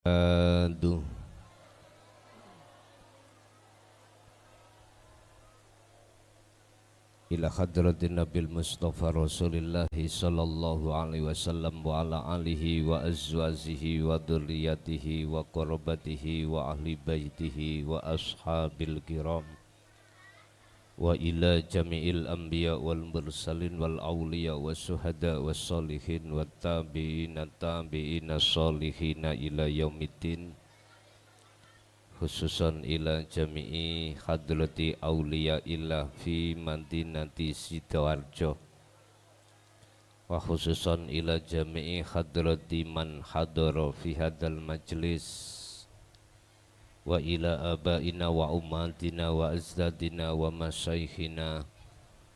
Aduh. Ila hadratin Nabil Mustafa Rasulillahi sallallahu alaihi wasallam wa ala alihi wa azwajihi wa dhurriyyatihi wa qarabatihi wa ahli baitihi wa ashabil kiram wa ila jami'il anbiya wal mursalin wal awliya wa suhada wa salihin wa tabi'ina tabi'ina salihina ila yaumiddin, khususan ila jami'i hadrati awliya illa fi madinati Sidoarjo, wa khususan ila jami'i hadrati man hadara fi hadal majlis, wa ila abaina wa ummatina wa azdadina wa masyayikhina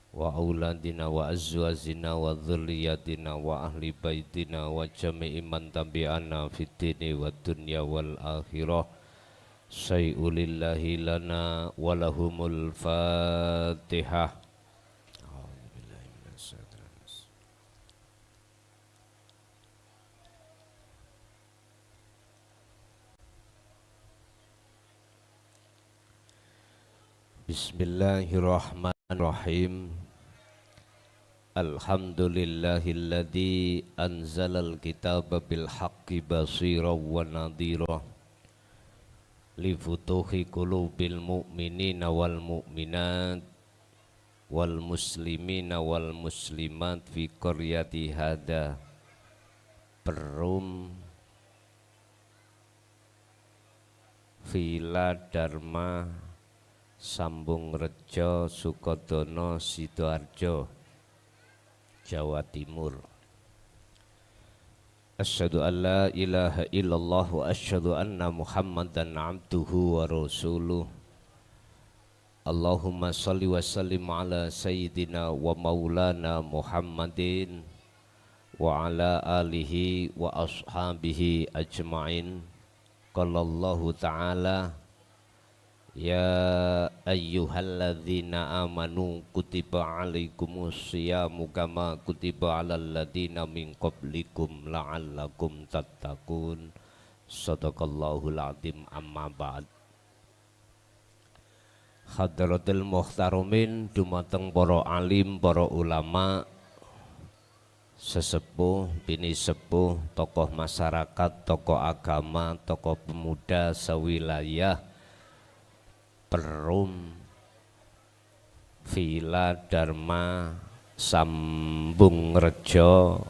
wa auladina wa azwazina wa dhurriyyatina wa ahli baitina wa jami'i man tabi'ana fid dini wa dunya wal akhirah. Syai'ulillahi lana walahumul fatihah. Bismillahirrahmanirrahim. Alhamdulillahilladzi anzalal kitaba bil haqqi basiran wa nadhira li futuhi qulubil mu'minina wal mu'minat wal muslimina wal muslimat fi qaryati hada Perum Villa Dharma Sambung Rejo Sukodono Sidoarjo, Jawa Timur. Asyhadu an la ilaha illallah wa asyhadu anna Muhammadan abduhu wa rasuluh. Allahumma salli wa sallim ala sayyidina wa maulana Muhammadin wa ala alihi wa ashabihi ajma'in. Qala Allahu ta'ala, ya ayyuhalladzina amanu kutiba alaikumus siyamu kama kutiba alal ladzina min qablikum la'allakum tattaqun. Shadaqallahul azim. Amma ba'd. Hadratul muhtaramin dumateng para alim, para ulama, sesepuh, bini sepuh, tokoh masyarakat, tokoh agama, tokoh pemuda sewilayah Perum Villa Dharma Sambung Rejo,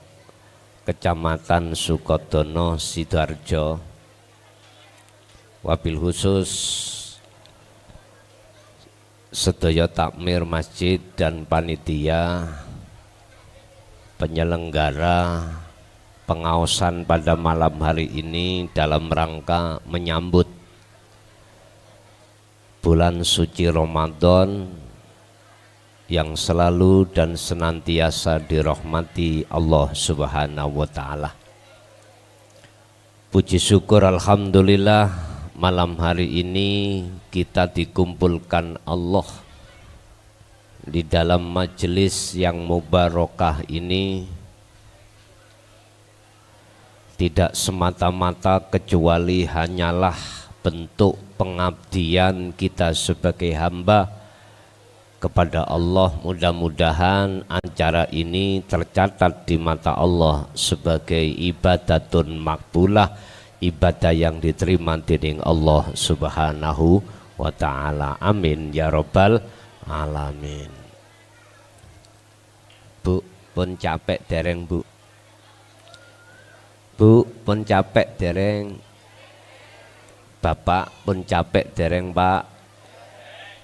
Kecamatan Sukodono Sidoarjo. Wabil khusus sedaya takmir masjid dan panitia penyelenggara pengaosan pada malam hari ini dalam rangka menyambut bulan suci Ramadan yang selalu dan senantiasa dirahmati Allah Subhanahu wa ta'ala. Puji syukur alhamdulillah, malam hari ini kita dikumpulkan Allah di dalam majelis yang mubarakah ini tidak semata-mata kecuali hanyalah bentuk pengabdian kita sebagai hamba kepada Allah. Mudah-mudahan acara ini tercatat di mata Allah sebagai ibadatun makbulah, ibadah yang diterima dening Allah Subhanahu wa ta'ala. Amin ya rabbal alamin. Bu, pun capek dereng bu? Bu, pun capek dereng? Bapak pun capek dereng pak?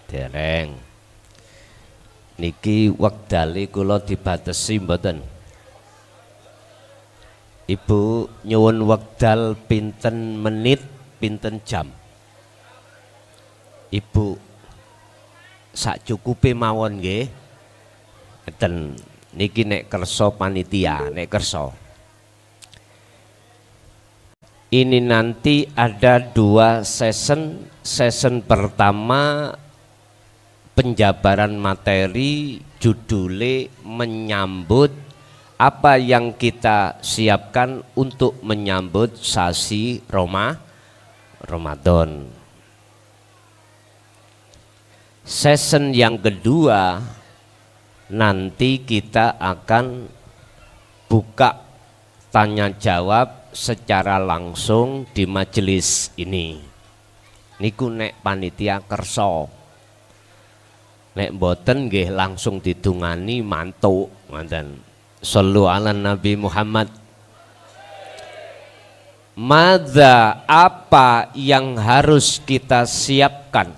Dereng. Niki wektale kula dibatesi mboten? Ibu nyuwun wekdal pinten menit, pinten jam? Ibu sak cukupe mawon nggih. Ngeten niki nek kersa panitia, nek kersa. Ini nanti ada dua session. Session pertama penjabaran materi, judulnya menyambut apa yang kita siapkan untuk menyambut sasi Ramadan. Season yang kedua nanti kita akan buka tanya jawab secara langsung di majelis ini. Niku nek panitia kerso, nek boten nggih langsung didungani mantuk ngoten. Shallu ala Nabi Muhammad. Madza, apa yang harus kita siapkan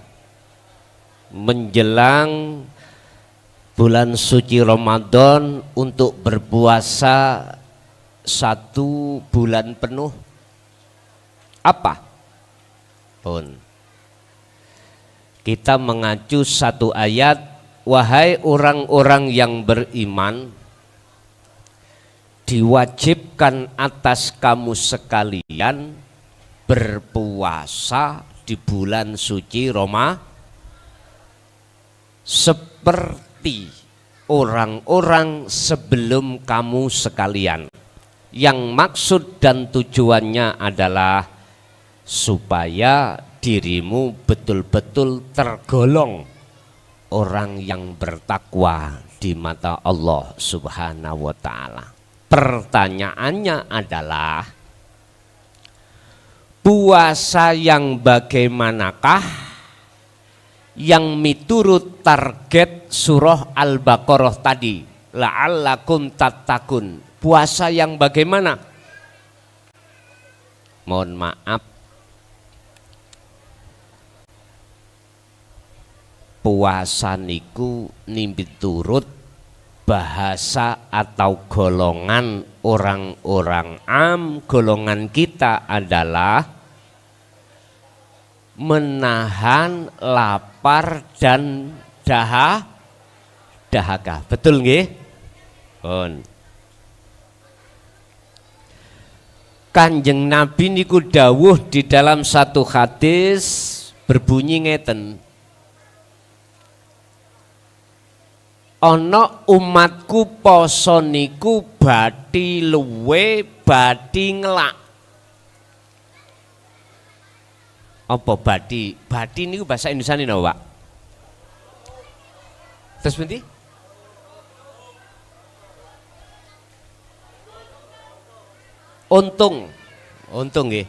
menjelang bulan suci Ramadan untuk berpuasa 1 bulan penuh? Apa? Kita mengacu satu ayat, wahai orang-orang yang beriman, diwajibkan atas kamu sekalian berpuasa di bulan suci Ramadan seperti orang-orang sebelum kamu sekalian. Yang maksud dan tujuannya adalah supaya dirimu betul-betul tergolong orang yang bertakwa di mata Allah Subhanahu wa ta'ala. Pertanyaannya adalah, puasa yang bagaimanakah yang miturut target surah Al-Baqarah tadi, la'allakum tattaqun? Puasa yang bagaimana? Mohon maaf, puasa niku miturut bahasa atau golongan orang-orang golongan kita adalah menahan lapar dan dahaga. Betul nggih? Kanjeng Nabi niku dawuh di dalam satu hadis berbunyi ngeten, ana umatku poso niku badhi luwe badhi ngelak. Apa badhi? Badhi niku bahasa Indonesia nih Pak. Terus pundi? Untung nggih.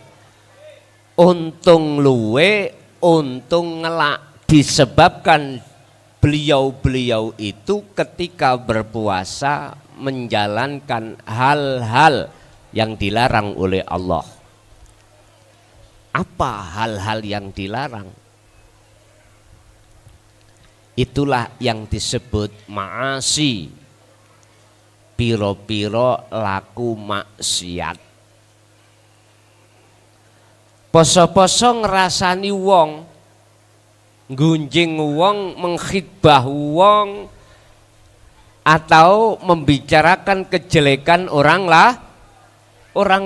Untung luwe, untung ngelak, disebabkan beliau-beliau itu ketika berpuasa menjalankan hal-hal yang dilarang oleh Allah. Apa hal-hal yang dilarang? Itulah yang disebut ma'asi, piro-piro laku maksiat. Poso-poso ngerasani wong, gunjing wong, mengkhidbah wong, atau membicarakan kejelekan orang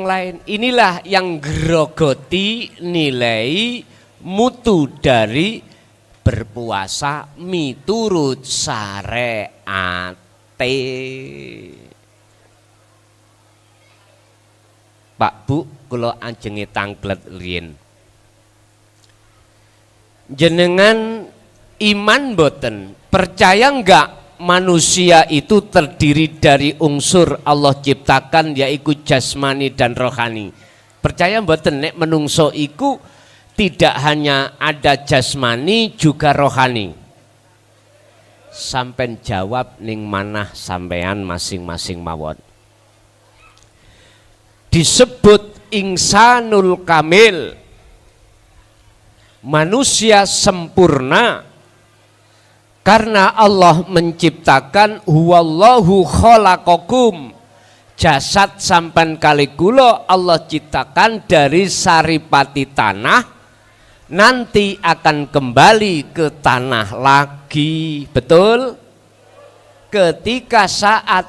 lain. Inilah yang grogoti nilai mutu dari berpuasa miturut syariat. Pak Bu, kula ajenge tanglet riyen. Jenengan iman boten, percaya enggak manusia itu terdiri dari unsur Allah ciptakan, yaitu jasmani dan rohani? Percaya boten nek menungso iku tidak hanya ada jasmani juga rohani? Sampai jawab ning manah sampean masing-masing mawon. Disebut insanul kamil, manusia sempurna, karena Allah menciptakan huwallahu khalaqakum, jasad sampan kali kula Allah ciptakan dari saripati tanah, nanti akan kembali ke tanah lagi. Betul? Ketika saat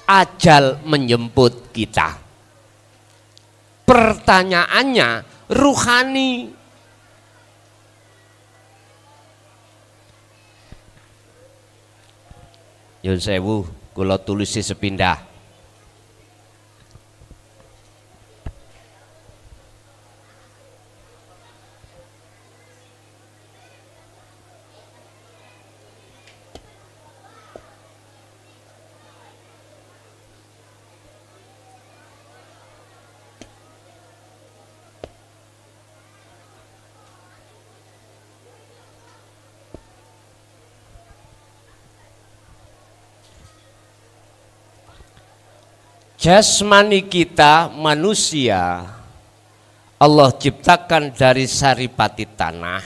ajal menjemput kita. Pertanyaannya ruhani. Yun sewu, kula tulisi sepindah. Jasmani kita manusia Allah ciptakan dari saripati tanah,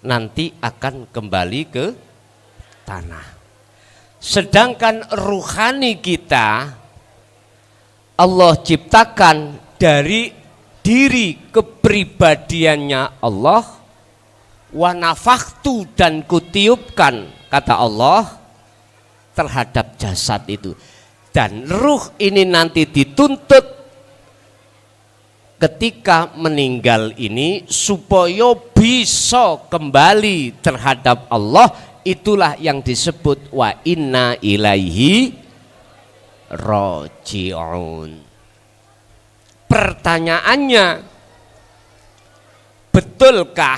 nanti akan kembali ke tanah. Sedangkan ruhani kita Allah ciptakan dari diri kepribadiannya Allah, wa nafakhtu, dan kutiupkan, kata Allah, terhadap jasad itu. Dan ruh ini nanti dituntut ketika meninggal ini supaya bisa kembali terhadap Allah. Itulah yang disebut wa inna ilaihi raji'un. Pertanyaannya, betulkah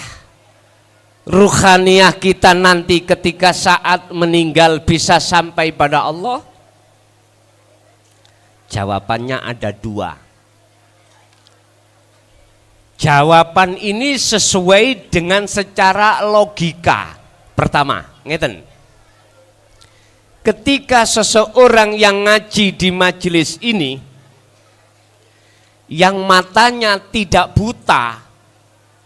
ruhaniyah kita nanti ketika saat meninggal bisa sampai pada Allah? Jawabannya ada dua. Jawaban ini sesuai dengan secara logika. Pertama, ngeten. Ketika seseorang yang ngaji di majelis ini, yang matanya tidak buta,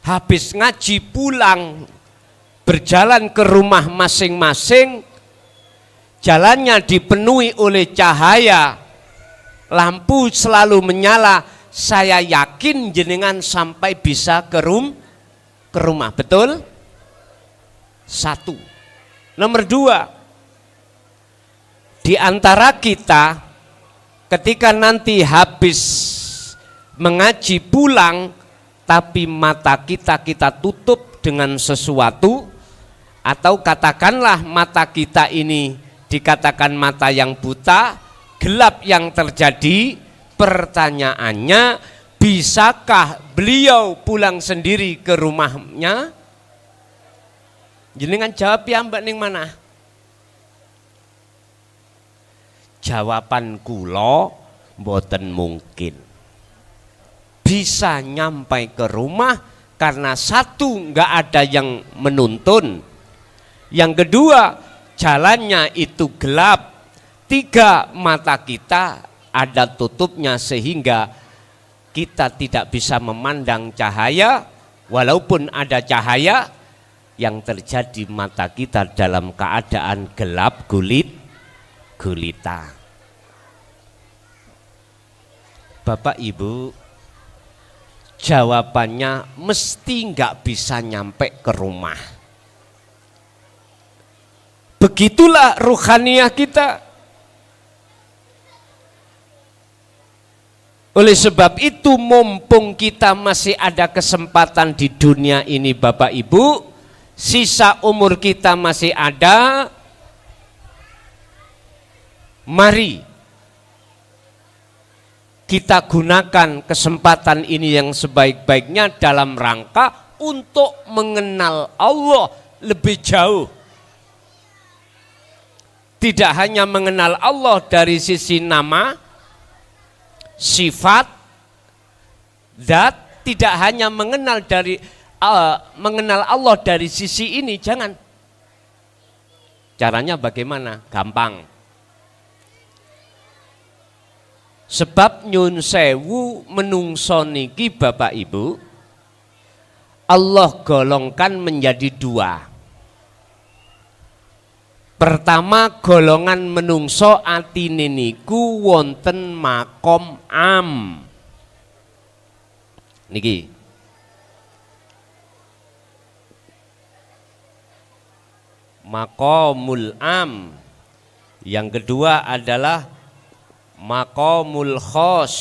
habis ngaji pulang, berjalan ke rumah masing-masing, jalannya dipenuhi oleh cahaya, lampu selalu menyala, saya yakin jenengan sampai bisa ke rumah, betul? Satu. Nomor dua, di antara kita ketika nanti habis mengaji pulang, tapi mata kita tutup dengan sesuatu, atau katakanlah mata kita ini dikatakan mata yang buta, gelap yang terjadi. Pertanyaannya, bisakah beliau pulang sendiri ke rumahnya? Jenengan jawab ya, mbak ning mana? Jawaban kula mboten mungkin bisa nyampai ke rumah, karena satu, nggak ada yang menuntun, yang kedua jalannya itu gelap, tiga, mata kita ada tutupnya sehingga kita tidak bisa memandang cahaya. Walaupun ada cahaya, yang terjadi mata kita dalam keadaan gelap gulita. Bapak Ibu, jawabannya mesti nggak bisa nyampe ke rumah. Begitulah ruhaniyah kita. Oleh sebab itu, mumpung kita masih ada kesempatan di dunia ini Bapak Ibu, sisa umur kita masih ada, mari kita gunakan kesempatan ini yang sebaik-baiknya dalam rangka untuk mengenal Allah lebih jauh. Tidak hanya mengenal Allah dari sisi nama, sifat, zat, tidak hanya mengenal Allah dari sisi ini, jangan. Caranya bagaimana? Gampang. Sebab nyun sewu menungso niki Bapak Ibu, Allah golongkan menjadi dua. Pertama, golongan menungso atine niku wonten makom am. Niki. Makomul am. Yang kedua adalah makomul khos.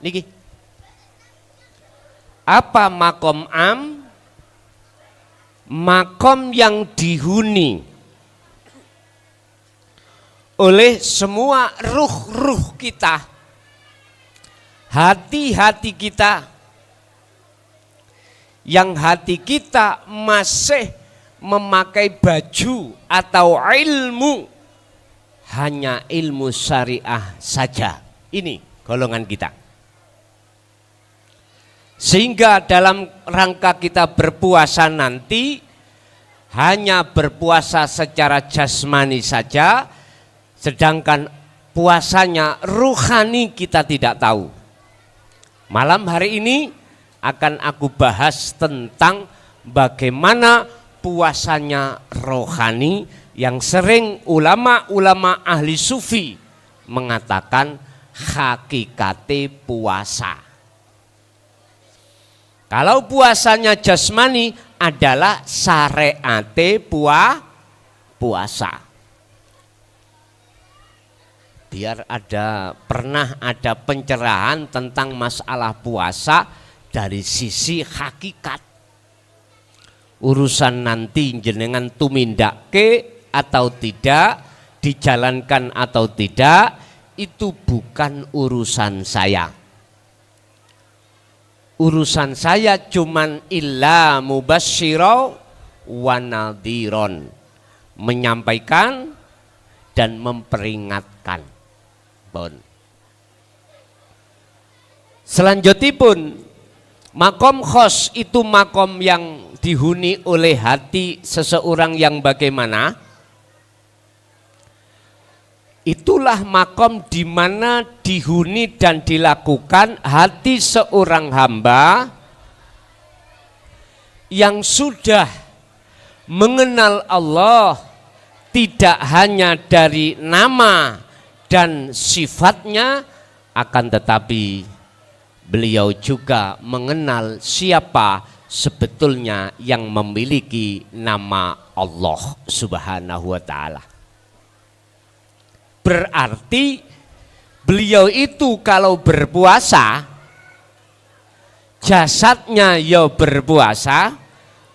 Niki. Apa makom am? Makom yang dihuni oleh semua ruh-ruh kita, hati-hati kita, yang hati kita masih memakai baju atau ilmu, hanya ilmu syariah saja. Ini golongan kita. Sehingga dalam rangka kita berpuasa nanti, hanya berpuasa secara jasmani saja, sedangkan puasanya ruhani kita tidak tahu. Malam hari ini akan aku bahas tentang bagaimana puasanya rohani yang sering ulama-ulama ahli sufi mengatakan hakikate puasa. Kalau puasanya jasmani adalah syariate puasa. Biar pernah ada pencerahan tentang masalah puasa dari sisi hakikat. Urusan nanti jenengan tumindake atau tidak, dijalankan atau tidak, itu bukan urusan saya. Urusan saya cuman illa mubasyiro wa nadhiron, menyampaikan dan memperingatkan. Bon. Selanjutipun makom khos itu makom yang dihuni oleh hati seseorang yang bagaimana? Itulah makom di mana dihuni dan dilakukan hati seorang hamba yang sudah mengenal Allah tidak hanya dari nama dan sifatnya, akan tetapi beliau juga mengenal siapa sebetulnya yang memiliki nama Allah Subhanahu wa ta'ala. Berarti beliau itu kalau berpuasa, jasadnya ya berpuasa,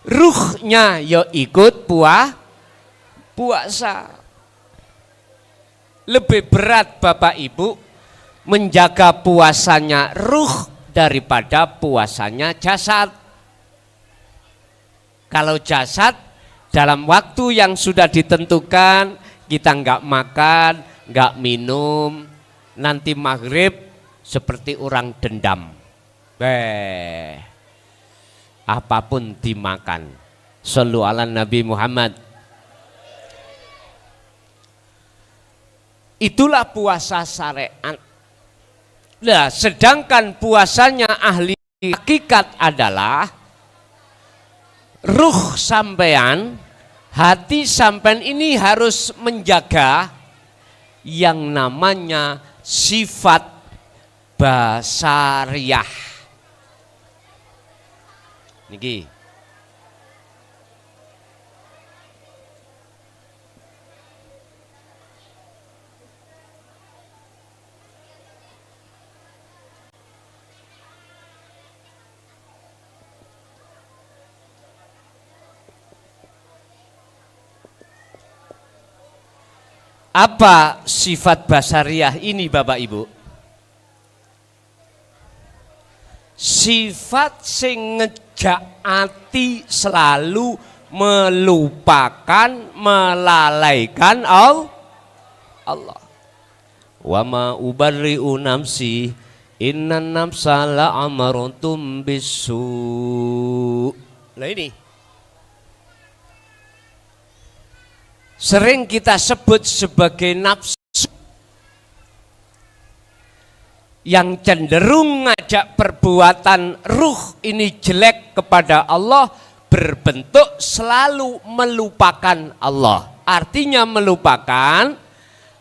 ruhnya ya ikut puasa. Lebih berat Bapak Ibu menjaga puasanya ruh daripada puasanya jasad. Kalau jasad dalam waktu yang sudah ditentukan, kita nggak makan, nggak minum, nanti maghrib seperti orang dendam. Apapun dimakan. Shallu ala Nabi Muhammad. Itulah puasa syariat. Nah, sedangkan puasanya ahli hakikat adalah ruh sampean, hati sampean ini harus menjaga yang namanya sifat basariyah. Niki. Apa sifat basariyah ini Bapak Ibu? Sifat sing ngejak ati selalu melupakan, melalaikan Allah. Wa ma ubarri'u nafsi innan nafsa la'amarutum bisu. Nah ini sering kita sebut sebagai nafsu yang cenderung ngajak perbuatan ruh ini jelek kepada Allah, berbentuk selalu melupakan Allah. Artinya melupakan,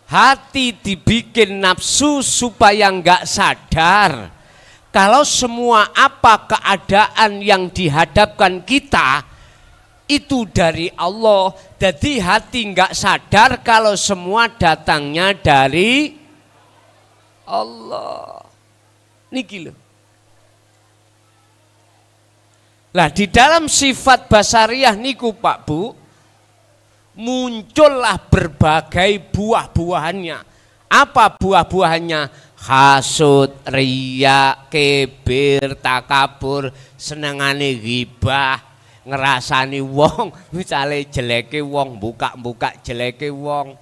hati dibikin nafsu supaya nggak sadar kalau semua apa keadaan yang dihadapkan kita itu dari Allah. Jadi hati nggak sadar kalau semua datangnya dari Allah. Niki loh. Lah di dalam sifat basariyah niku Pak Bu, muncullah berbagai buah-buahannya. Apa buah-buahannya? Hasud, riya, kibir, takabur, senengane ghibah, ngerasani wong, misalnya jeleke wong, buka-buka jeleke wong.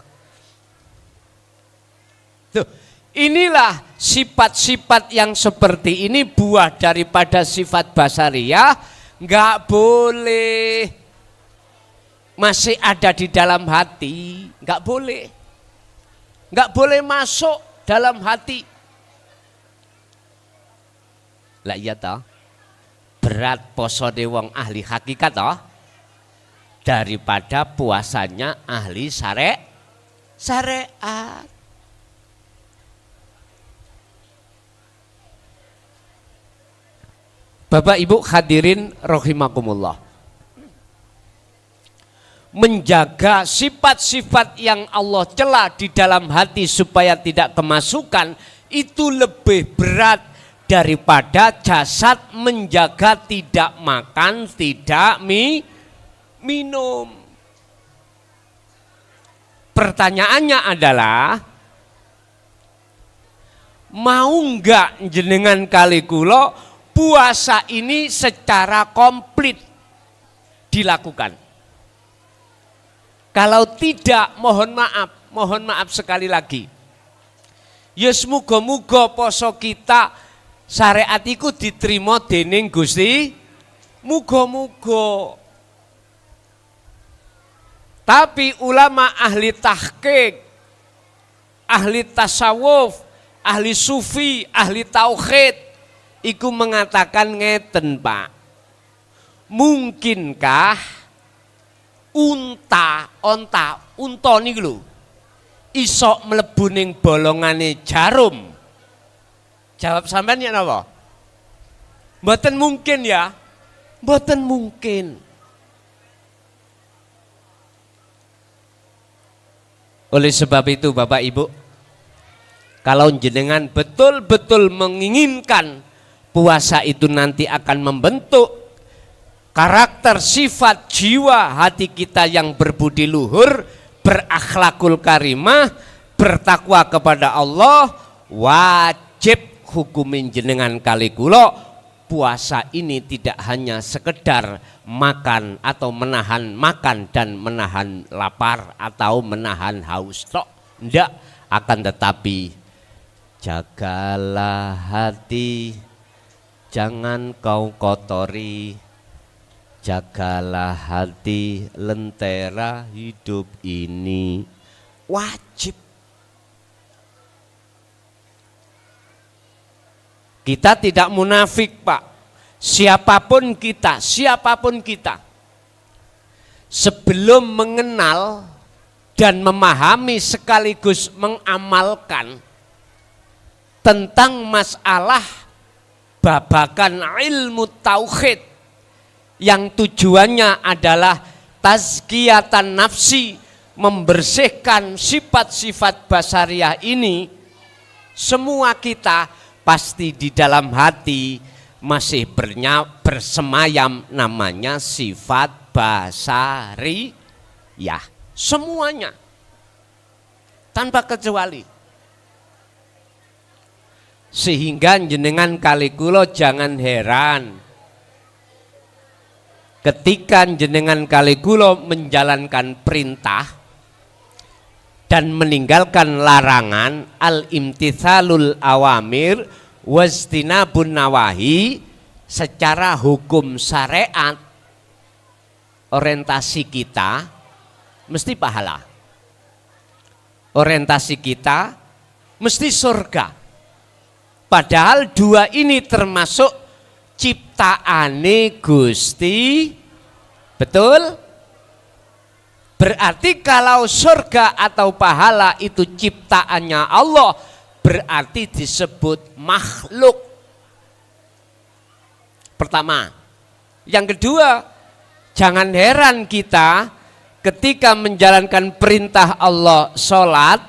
Tuh, inilah sifat-sifat yang seperti ini buah daripada sifat basariyah, nggak boleh. masih ada di dalam hati, nggak boleh masuk dalam hati. Lah iya toh, berat poso wong ahli hakikat toh daripada puasanya ahli syariat. Bapak Ibu hadirin rahimakumullah. Menjaga sifat-sifat yang Allah cela di dalam hati supaya tidak kemasukan itu lebih berat daripada jasad menjaga tidak makan, tidak minum. Pertanyaannya adalah, mau enggak jenengan kali kula puasa ini secara komplit dilakukan? Kalau tidak, mohon maaf sekali lagi. Ya semoga-moga poso kita syariat iku diterima dening Gusti, muga-muga. Tapi ulama ahli tahqiq, ahli tasawuf, ahli sufi, ahli tauhid iku mengatakan ngeten, Pak. Mungkinkah unta niku lho iso mlebu ning bolongane jarum? Jawab sampean ya napa? Mboten mungkin ya. Mboten mungkin. Oleh sebab itu Bapak Ibu, kalau jenengan betul-betul menginginkan puasa itu nanti akan membentuk karakter, sifat, jiwa hati kita yang berbudi luhur, berakhlakul karimah, bertakwa kepada Allah, wajib hukumin jenengan kali kula puasa ini tidak hanya sekedar makan atau menahan makan dan menahan lapar atau menahan haus tok, ndak, akan tetapi jagalah hati, jangan kau kotori. Jagalah hati, lentera hidup ini. Wajib. Kita tidak munafik, Pak. Siapapun kita, sebelum mengenal dan memahami sekaligus mengamalkan tentang masalah babakan ilmu tauhid yang tujuannya adalah tazkiyatan nafsi, membersihkan sifat-sifat basariah ini, semua kita pasti di dalam hati masih bersemayam namanya sifat basariyah, semuanya tanpa kecuali. Sehingga jenengan kali kula jangan heran ketika jenengan kali kula menjalankan perintah dan meninggalkan larangan, al-imtithalul awamir wastinabun nawahi, secara hukum syariat orientasi kita mesti pahala, orientasi kita mesti surga. Padahal dua ini termasuk ciptaane Gusti, betul? Berarti kalau surga atau pahala itu ciptaannya Allah, berarti disebut makhluk. Pertama. Yang kedua, jangan heran kita ketika menjalankan perintah Allah sholat,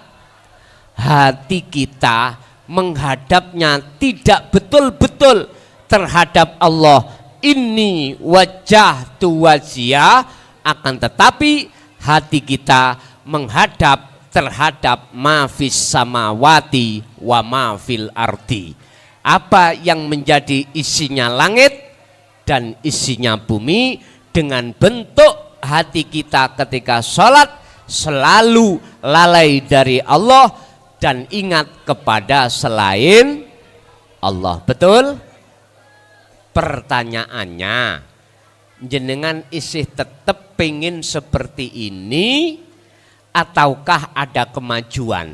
hati kita menghadapnya tidak betul-betul terhadap Allah, inni wajjahtu wajhiya, akan tetapi hati kita menghadap terhadap ma fis samawati wa ma fil ardi, apa yang menjadi isinya langit dan isinya bumi. Dengan bentuk hati kita ketika sholat selalu lalai dari Allah dan ingat kepada selain Allah, betul? Pertanyaannya, jenengan isih tetep pengen seperti ini ataukah ada kemajuan?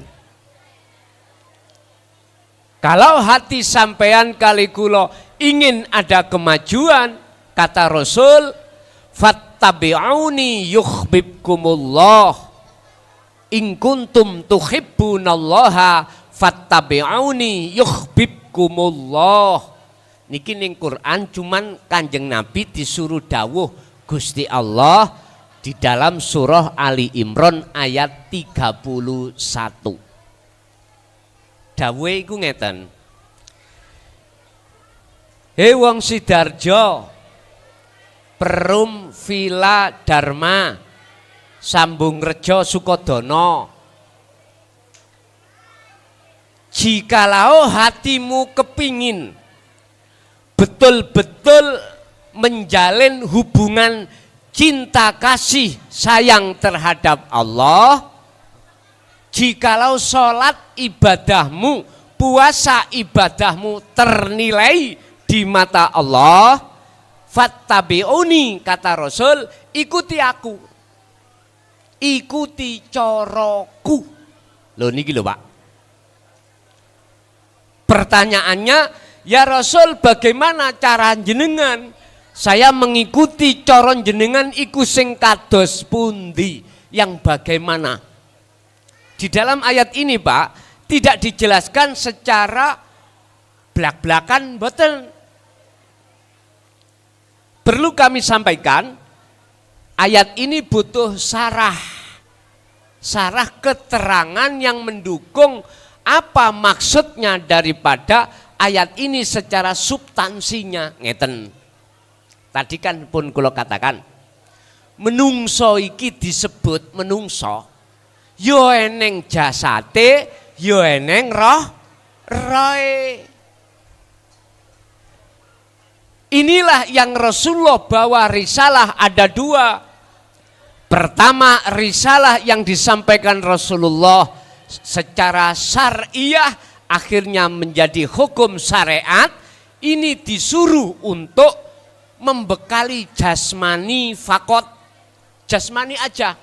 Kalau hati sampean kali kula ingin ada kemajuan, kata Rasul, fattabi'uni yuhibbukumullah, in kuntum tuhibbunallaha fattabi'uni yuhibbukumullah. Niki ning Quran cuman Kanjeng Nabi disuruh dawuh Gusti Allah di dalam surah Ali Imran ayat 31. Dawuhe iku ngeten. He wong Sidarjo, Perum Villa Dharma, Sambung Rejo Sukodono. Jikalau hatimu kepingin betul-betul menjalin hubungan cinta kasih sayang terhadap Allah, jikalau sholat ibadahmu, puasa ibadahmu ternilai di mata Allah, fattabi'uni, kata Rasul, ikuti aku, ikuti coroku. Loh niki lho Pak, pertanyaannya, ya Rasul bagaimana cara jenengan? Saya mengikuti coron jenengan iku sing kados pundi, yang bagaimana? Di dalam ayat ini Pak, tidak dijelaskan secara belak-belakan, betul. Perlu kami sampaikan, ayat ini butuh sarah keterangan yang mendukung apa maksudnya daripada ayat ini secara substansinya. Ngeten. Tadi kan pun kula katakan, menungso iki disebut menungso, yo eneng jasate, yo eneng roe. Inilah yang Rasulullah bawa risalah ada dua. Pertama, risalah yang disampaikan Rasulullah secara syariah akhirnya menjadi hukum syariat. Ini disuruh untuk membekali jasmani fakot, jasmani aja.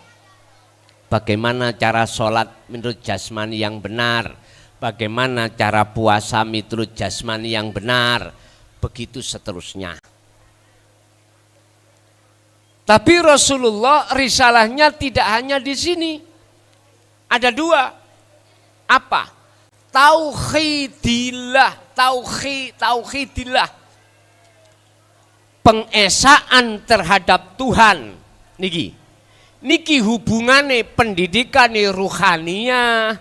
Bagaimana cara sholat menurut jasmani yang benar, bagaimana cara puasa menurut jasmani yang benar, begitu seterusnya. Tapi Rasulullah risalahnya tidak hanya di sini. Ada dua. Apa? Tauhidillah. Pengesaan terhadap Tuhan. Niki hubungannya pendidikane ruhaniyah.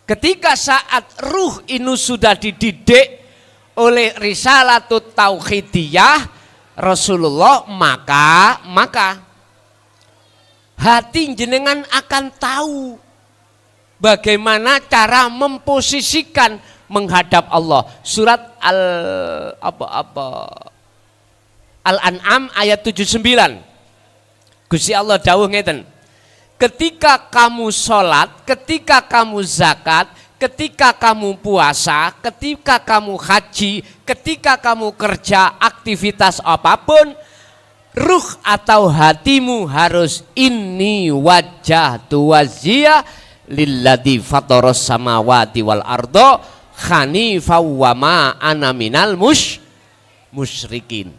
Ketika saat ruh ini sudah dididik oleh risalatut tauhidiyah Rasulullah, maka hati jenengan akan tahu bagaimana cara memposisikan menghadap Allah. Surat Al-An'am ayat 79. Gusti Allah dawuh ngeten. Ketika kamu sholat, ketika kamu zakat, ketika kamu puasa, ketika kamu haji, ketika kamu kerja aktivitas apapun, ruh atau hatimu harus inni wajjahtu wajhiya lilladzi fataras samawati wal ardo hanifan wa ma ana minal musyrikin.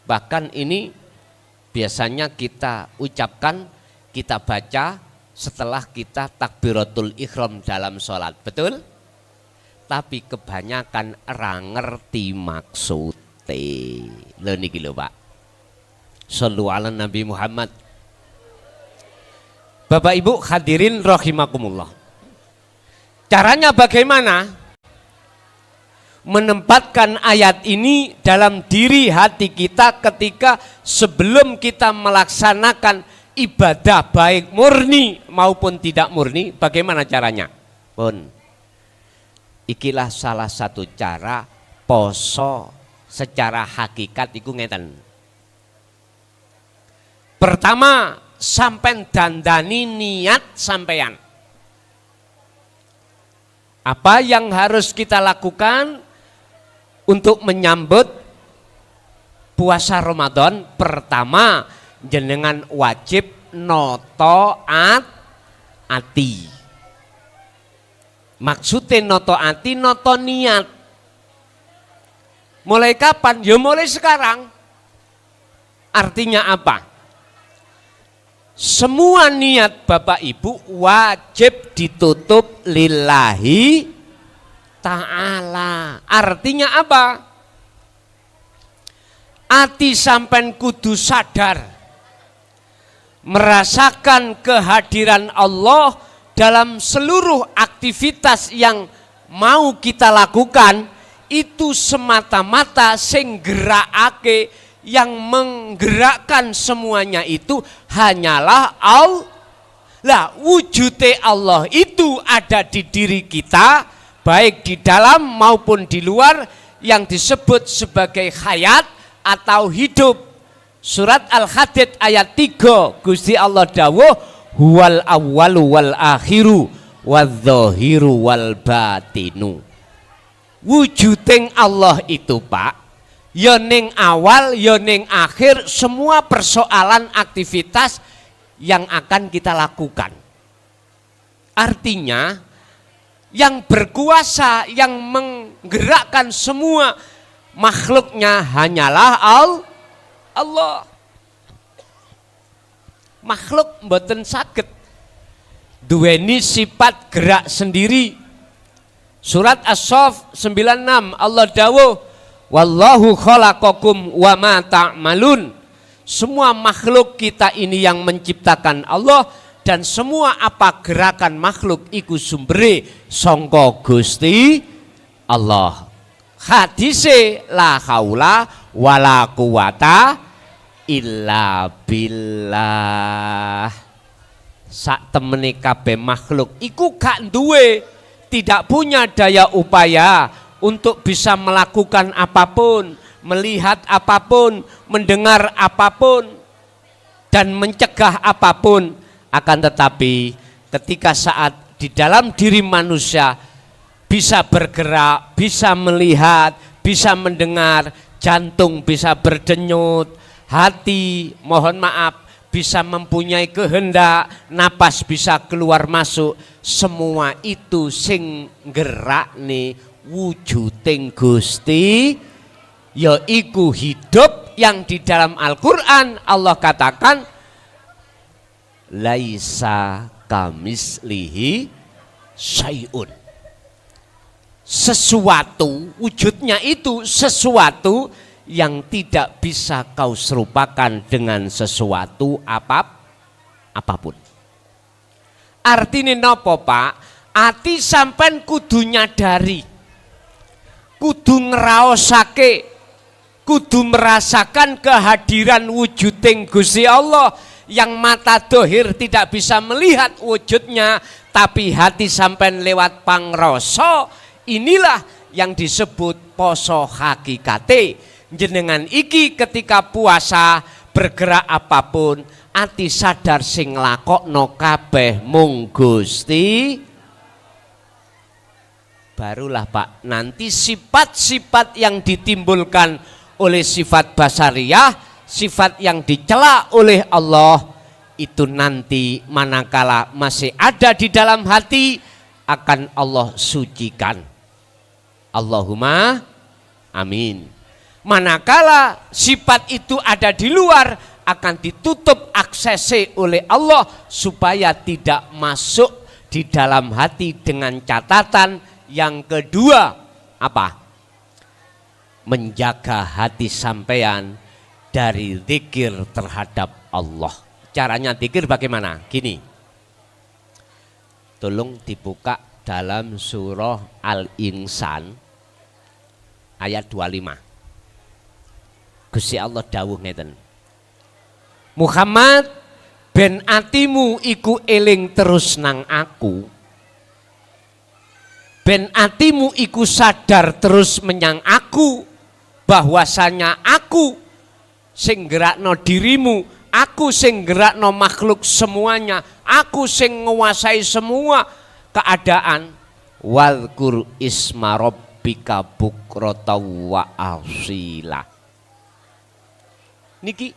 Bahkan ini biasanya kita ucapkan, kita baca setelah kita takbiratul ihram dalam sholat, betul? Tapi kebanyakan orang ngerti maksudnya. Lho niki lho Pak. Shallu ala Nabi Muhammad. Bapak Ibu hadirin rahimakumullah. Caranya bagaimana? Menempatkan ayat ini dalam diri hati kita ketika sebelum kita melaksanakan ibadah baik murni maupun tidak murni, bagaimana caranya? Pun, ikilah salah satu cara poso secara hakikat iku ngeten. Pertama, sampean dandani niat sampean. Apa yang harus kita lakukan untuk menyambut puasa Ramadan pertama jenengan wajib noto ati. Maksudnya noto ati, noto niat. Mulai kapan? Ya mulai sekarang. Artinya apa? Semua niat Bapak Ibu wajib ditutup lillahi ta'ala. Artinya apa? Ati sampean kudu sadar merasakan kehadiran Allah dalam seluruh aktivitas yang mau kita lakukan. Itu semata-mata sing gerakake, yang menggerakkan semuanya itu hanyalah Allah. Lah wujudnya Allah itu ada di diri kita, baik di dalam maupun di luar, yang disebut sebagai hayat atau hidup. Surat Al-Hadid ayat 3, Gusti Allah dawuh, huwal awwalu wal akhiru wadh-dhahiru wal batinu. Wujuding Allah itu Pak, ya ning awal, ya ning akhir, semua persoalan aktivitas yang akan kita lakukan. Artinya yang berkuasa, yang menggerakkan semua makhluknya hanyalah Allah. Makhluk mboten saged duweni sifat gerak sendiri. Surat As-Saff 96 Allah dawuh, wallahu khalaqakum wa ma ta'malun. Semua makhluk kita ini yang menciptakan Allah, dan semua apa gerakan makhluk iku sumbere sangka Gusti Allah. Hadise la haula wala quwata illa billah. Sak temene kabeh makhluk iku gak duwe, tidak punya daya upaya untuk bisa melakukan apapun, melihat apapun, mendengar apapun, dan mencegah apapun. Akan tetapi ketika saat di dalam diri manusia bisa bergerak, bisa melihat, bisa mendengar, jantung bisa berdenyut, hati mohon maaf bisa mempunyai kehendak, napas bisa keluar masuk, semua itu sing gerakne wujuding Gusti, yaiku hidup, yang di dalam Al-Quran Allah katakan laisa kamislihi syai'un. Sesuatu, wujudnya itu sesuatu yang tidak bisa kau serupakan dengan sesuatu apapun. Artinya nopo Pak? Ati sampean kudu nyadari, kudu ngraosake, kudu merasakan kehadiran wujuding Gusti Allah, yang mata dohir tidak bisa melihat wujudnya, tapi hati sampean lewat pangrasa. Inilah yang disebut poso hakikate. Jenengan iki ketika puasa bergerak apapun, ati sadar sing nglakokno kabeh mung Gusti. Barulah Pak, nanti sifat-sifat yang ditimbulkan oleh sifat basariyah, sifat yang dicela oleh Allah, itu nanti manakala masih ada di dalam hati akan Allah sucikan. Allahumma amin. Manakala sifat itu ada di luar, akan ditutup aksesnya oleh Allah supaya tidak masuk di dalam hati, dengan catatan yang kedua apa? Menjaga hati sampean dari zikir terhadap Allah. Caranya zikir bagaimana? Gini, tolong dibuka dalam surah Al-Insan ayat 25. Gusti Allah dawuh ngeten, Muhammad ben atimu iku eling terus nang aku, ben atimu iku sadar terus menyang aku, bahwasanya aku sing gerakno dirimu, aku sing gerakno makhluk semuanya, aku sing nguasai semua keadaan. Wadhkur isma rabbika bukrata wa asila. niki.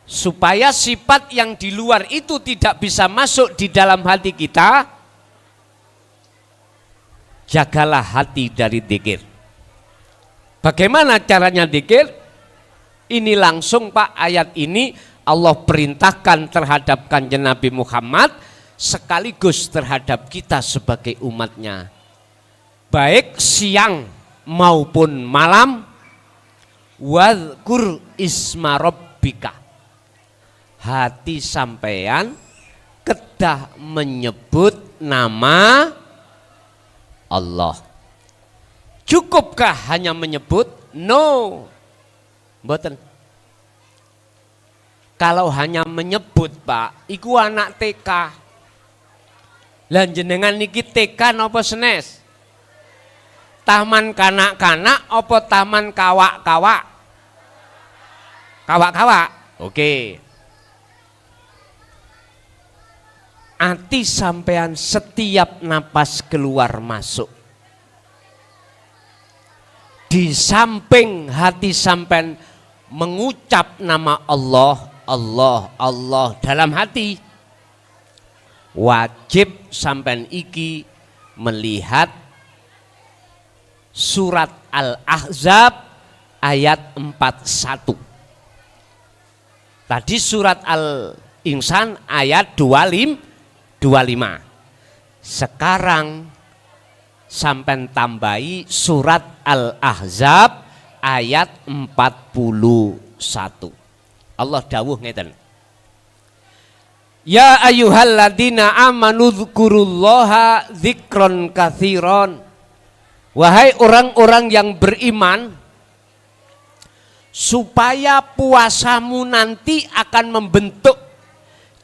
Supaya sifat yang di luar itu tidak bisa masuk di dalam hati kita, jagalah hati dari dzikir. Bagaimana caranya dzikir? Ini langsung Pak, ayat ini Allah perintahkan terhadap Kanjeng Nabi Muhammad sekaligus terhadap kita sebagai umatnya. Baik siang maupun malam, wadhkur isma rabbika. Hati sampean kedah menyebut nama Allah. Cukupkah hanya menyebut? No. Mboten. Kalau hanya menyebut Pak, iku anak TK. Lah jenengan niki TK napa senes? Taman kanak-kanak apa taman kawak-kawak? Kawak-kawak. Oke. Hati sampean setiap napas keluar masuk. Di samping hati sampean mengucap nama Allah, Allah, Allah dalam hati, wajib sampean iki melihat surat Al-Ahzab ayat 41. Tadi surat Al-Insan ayat 25. Sekarang sampai tambahi surat Al-Ahzab ayat 41. Allah dawuh ngeten. Ya ayyuhalladzina amanu dzkurullaha dzikron katsiron. Wahai orang-orang yang beriman, supaya puasamu nanti akan membentuk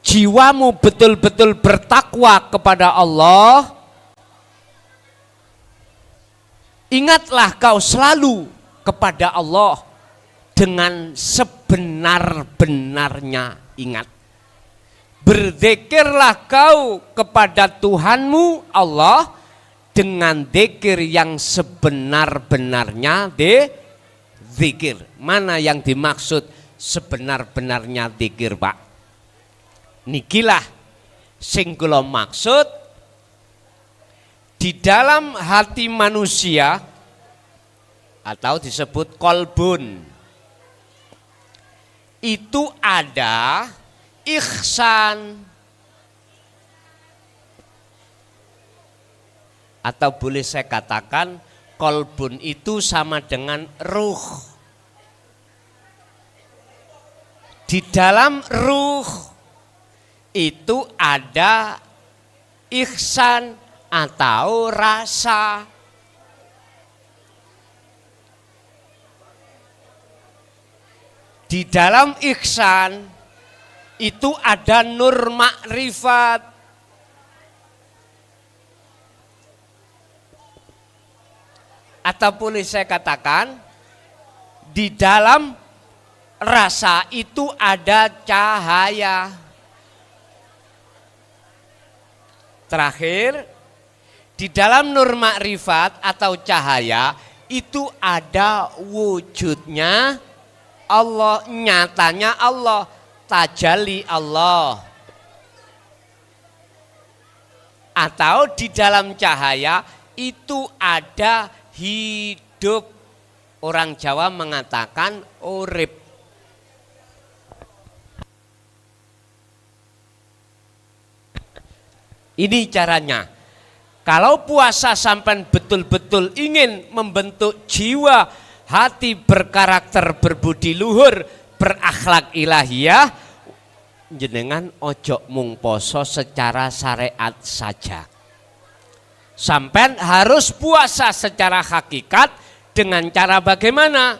jiwamu betul-betul bertakwa kepada Allah, ingatlah kau selalu kepada Allah dengan sebenar-benarnya ingat. Berzikirlah kau kepada Tuhanmu Allah dengan zikir yang sebenar-benarnya zikir. Mana yang dimaksud sebenar-benarnya zikir, Pak? Nikilah sing kula maksud, di dalam hati manusia atau disebut kolbun itu ada ihsan, atau boleh saya katakan kolbun itu sama dengan ruh. Di dalam ruh itu ada ihsan atau rasa. Di dalam ihsan itu ada nur makrifat. Atau boleh saya katakan di dalam rasa itu ada cahaya. Terakhir, di dalam nur makrifat atau cahaya itu ada wujudnya Allah, nyatanya Allah, tajalli Allah. Atau di dalam cahaya itu ada hidup. Orang Jawa mengatakan urip. Ini caranya. Kalau puasa sampai betul-betul ingin membentuk jiwa, hati berkarakter berbudi luhur, berakhlak ilahiyah, jenengan ojo mung poso secara syariat saja. Sampai harus puasa secara hakikat dengan cara bagaimana?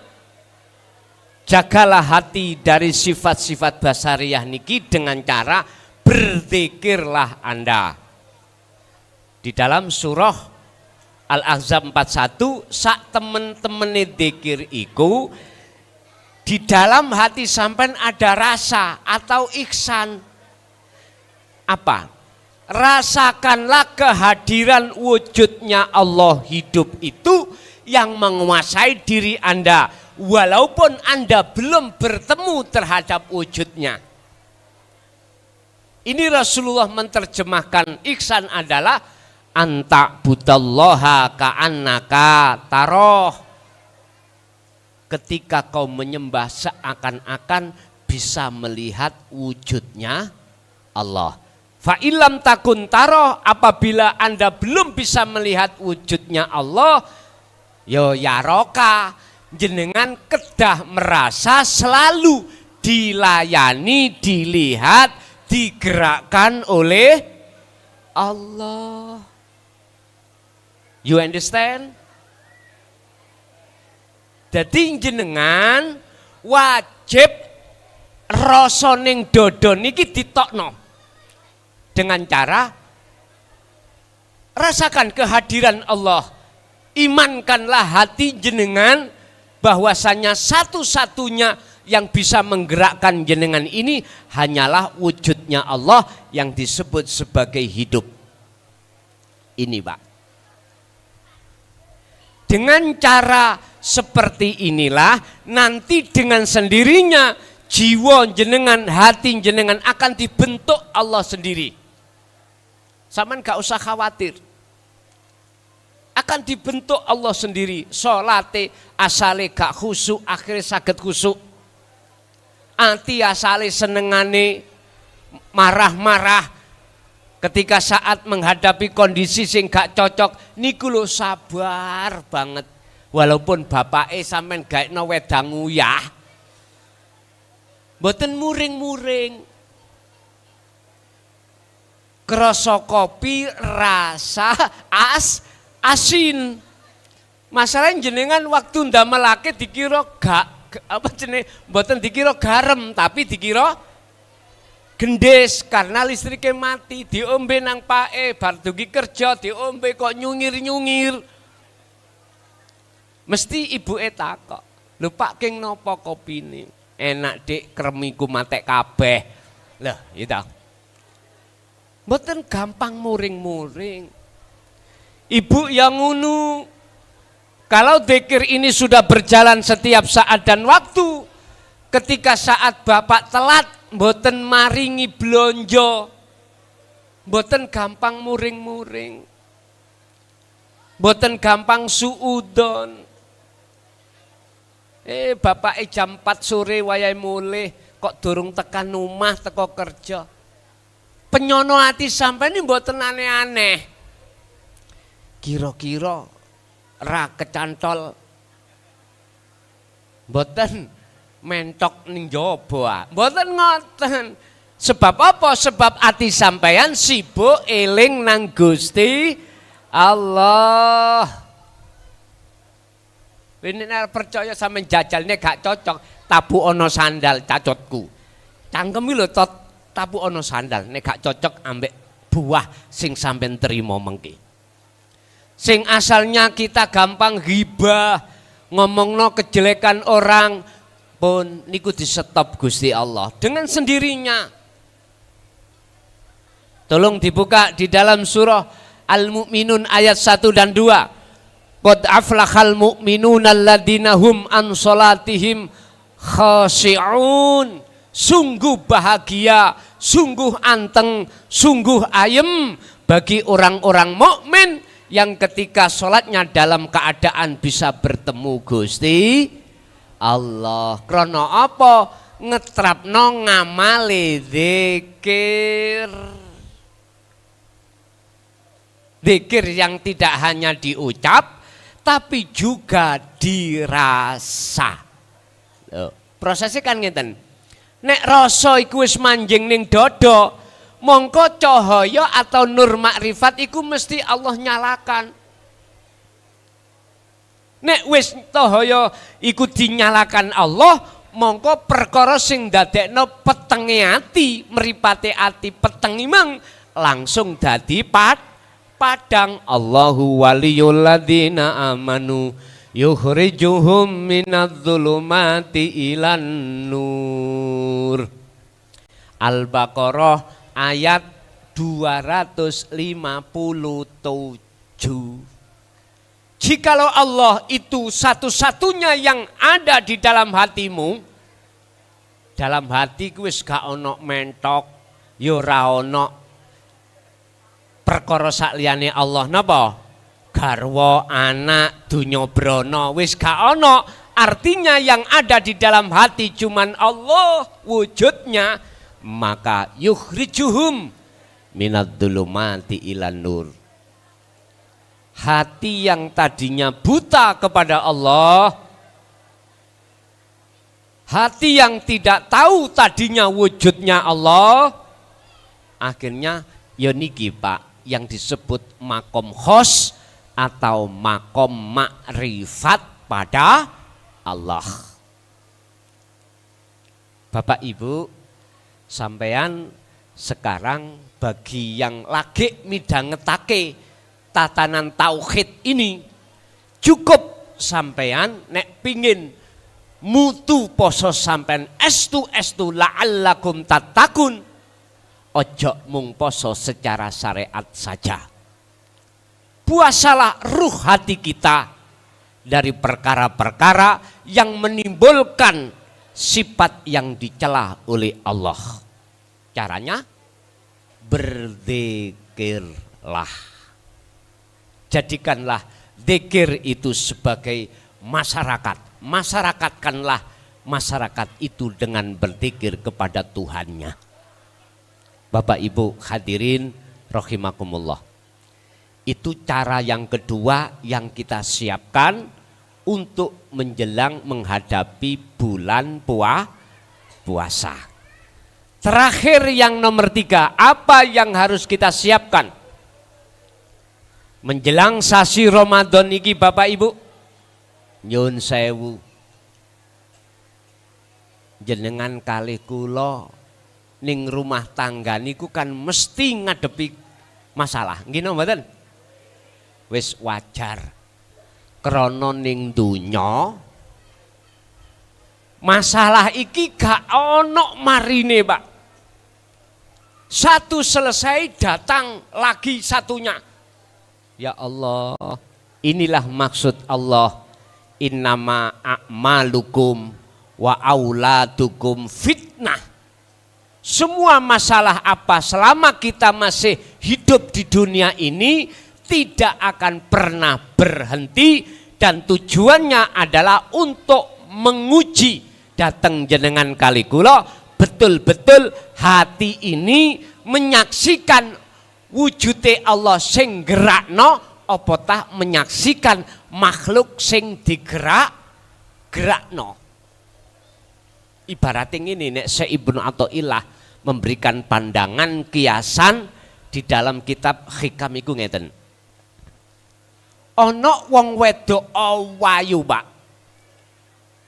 Jagalah hati dari sifat-sifat basariyah niki dengan cara berzikirlah Anda. Di dalam surah Al-Ahzab 41, sak temen-temene dzikir iku di dalam hati sampean ada rasa atau ihsan. Apa? Rasakanlah kehadiran wujudnya Allah hidup itu yang menguasai diri Anda. walaupun Anda belum bertemu terhadap wujudnya. Ini Rasulullah menerjemahkan ihsan adalah anta budallaha ka'annaka taroh. Ketika kau menyembah seakan-akan bisa melihat wujudnya Allah. Fa ilam takun taroh, apabila Anda belum bisa melihat wujudnya Allah, yo yaroka, jenengan kedah merasa selalu dilayani, dilihat, digerakkan oleh Allah. You understand? Jadi jenengan wajib rasa ning dodo niki ditokno dengan cara rasakan kehadiran Allah. Imankanlah hati jenengan bahwasanya satu-satunya yang bisa menggerakkan jenengan ini hanyalah wujudnya Allah yang disebut sebagai hidup. Ini Pak. Dengan cara seperti inilah nanti dengan sendirinya jiwa jenengan, hati jenengan akan dibentuk Allah sendiri. Saman gak usah khawatir. Akan dibentuk Allah sendiri. Salate asale gak khusyuk, akhirnya saged khusyuk. Ati asale senengane marah-marah ketika saat menghadapi kondisi sing gak cocok niku lho sabar banget. Walaupun bapake sampean gaekno wedang uyah, mboten muring-muring. Krasa kopi rasa asin. Masalah jenengan waktu ndamelake dikira gak apa jenenge mboten dikira garam tapi dikira gendis karena listriknya mati, diombe nang pae bar dugi kerja diombe kok nyungir-nyungir. Mesti ibuke takok, "Lho Pak King napa kopine?" "Enak Dik, kremiku matek kabeh." Lah, itu. Mboten gampang muring-muring. Ibu yang ngunu, kalau dzikir ini sudah berjalan setiap saat dan waktu, ketika saat Bapak telat, mboten maringi blonjo, mboten gampang muring-muring, mboten gampang suudon. Bapak jam 4 sore wayahe mulih, kok durung tekan omah teko kerja. Penyono ati sampeyan mboten aneh-aneh. Kira-kira ra kecantol mboten mentok ning jaba. Mboten ngoten. Sebab apa? Sebab ati sampeyan sibuk eling nang Gusti Allah. Ini percaya sampeyan jajalne gak cocok, tabu ono sandal cacotku. Cangkemi lho tabu ono sandal nek gak cocok ambek buah sing sampeyan terima mengki. Sing asalnya kita gampang ghibah, ngomongno kejelekan orang pun niku di stop Gusti Allah dengan sendirinya. Tolong dibuka di dalam surah Al-Mu'minun ayat 1 dan 2. Qad aflahal mu'minuna alladzina hum an salatihim khashi'un. Sungguh bahagia, sungguh anteng, sungguh ayem bagi orang-orang mukmin yang ketika sholatnya dalam keadaan bisa bertemu Gusti Allah. Krono apa? Ngetrapno ngamale zikir. Zikir yang tidak hanya diucap tapi juga dirasa. Prosesnya kan ngeten. Nek rasa iku wis manjing ning dodo, mongko cahaya atau nur makrifat iku mesti Allah nyalakan. Nek wis cahaya iku dinyalakan Allah, mongko perkara sing dadekno petenge ati, mripate ati peteng imang langsung dadi padang. Allahu waliyul ladzina amanu yukhrijuhum minadh-dhulumati ilan nur. Al-Baqarah ayat 257. Jikalau Allah itu satu-satunya yang ada di dalam hatimu, dalam hati wis gak ono mentok, yo ora ono perkara sak liyane Allah napa? Garwa, anak, dunya brana, wis gak ono. Artinya yang ada di dalam hati cuman Allah wujudnya, maka yukhrijuhum minad dzulumati ilan nur. Hati yang tadinya buta kepada Allah, hati yang tidak tahu tadinya wujudnya Allah, akhirnya ya niki Pak yang disebut makom khos atau makom makrifat pada Allah. Bapak Ibu, sampean sekarang bagi yang lagi midhangetake tatanan tauhid ini, cukup sampean nek pingin mutu poso sampean estu la'allakum tattaqun, ojo mung poso secara syariat saja. Puasalah ruh hati kita dari perkara-perkara yang menimbulkan sifat yang dicela oleh Allah. Caranya berzikirlah. Jadikanlah zikir itu sebagai masyarakat. Masyarakatkanlah masyarakat itu dengan berzikir kepada Tuhannya. Bapak Ibu hadirin rahimakumullah. Itu cara yang kedua yang kita siapkan untuk menjelang menghadapi bulan puasa. Terakhir yang nomor 3, apa yang harus kita siapkan menjelang sasi Ramadan ini Bapak Ibu? Nyun sewu, jenengan kali kula ning rumah tangga niku kan mesti ngadepi masalah, nggih napa mboten? Wis wajar. Krana ning donya masalah iki gak ono marine, Pak. Satu selesai datang lagi satunya. Ya Allah, inilah maksud Allah. Innama a'malukum wa auladukum fitnah. Semua masalah apa selama kita masih hidup di dunia ini tidak akan pernah berhenti dan tujuannya adalah untuk menguji. Datang jenengan kali kula betul-betul hati ini menyaksikan wujude Allah sing gerakno apa tah menyaksikan makhluk sing digerakno. Ibaratnya ini nek Syekh Ibnu Athaillah memberikan pandangan kiasan di dalam kitab Hikam iku ngeten. Ana wong wedok wayu, Pak.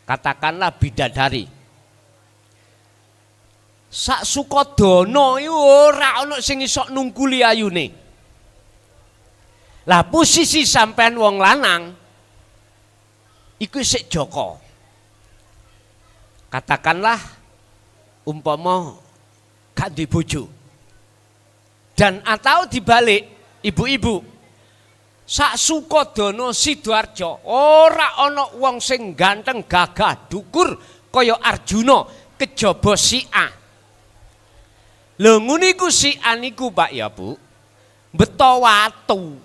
Katakanlah bidadari. Sak Sukodono iku ora ana sing iso nungkuli ayune. Lah posisi sampean wong lanang iku sik Joko. Katakanlah umpama gak duwe bojo. Dan atau dibalik ibu-ibu sak Sukodono Sidoarjo ora ana wong sing ganteng gagah dukur kaya Arjuna kejaba si A. Lho ngene iku si A niku Pak ya Bu, beto watu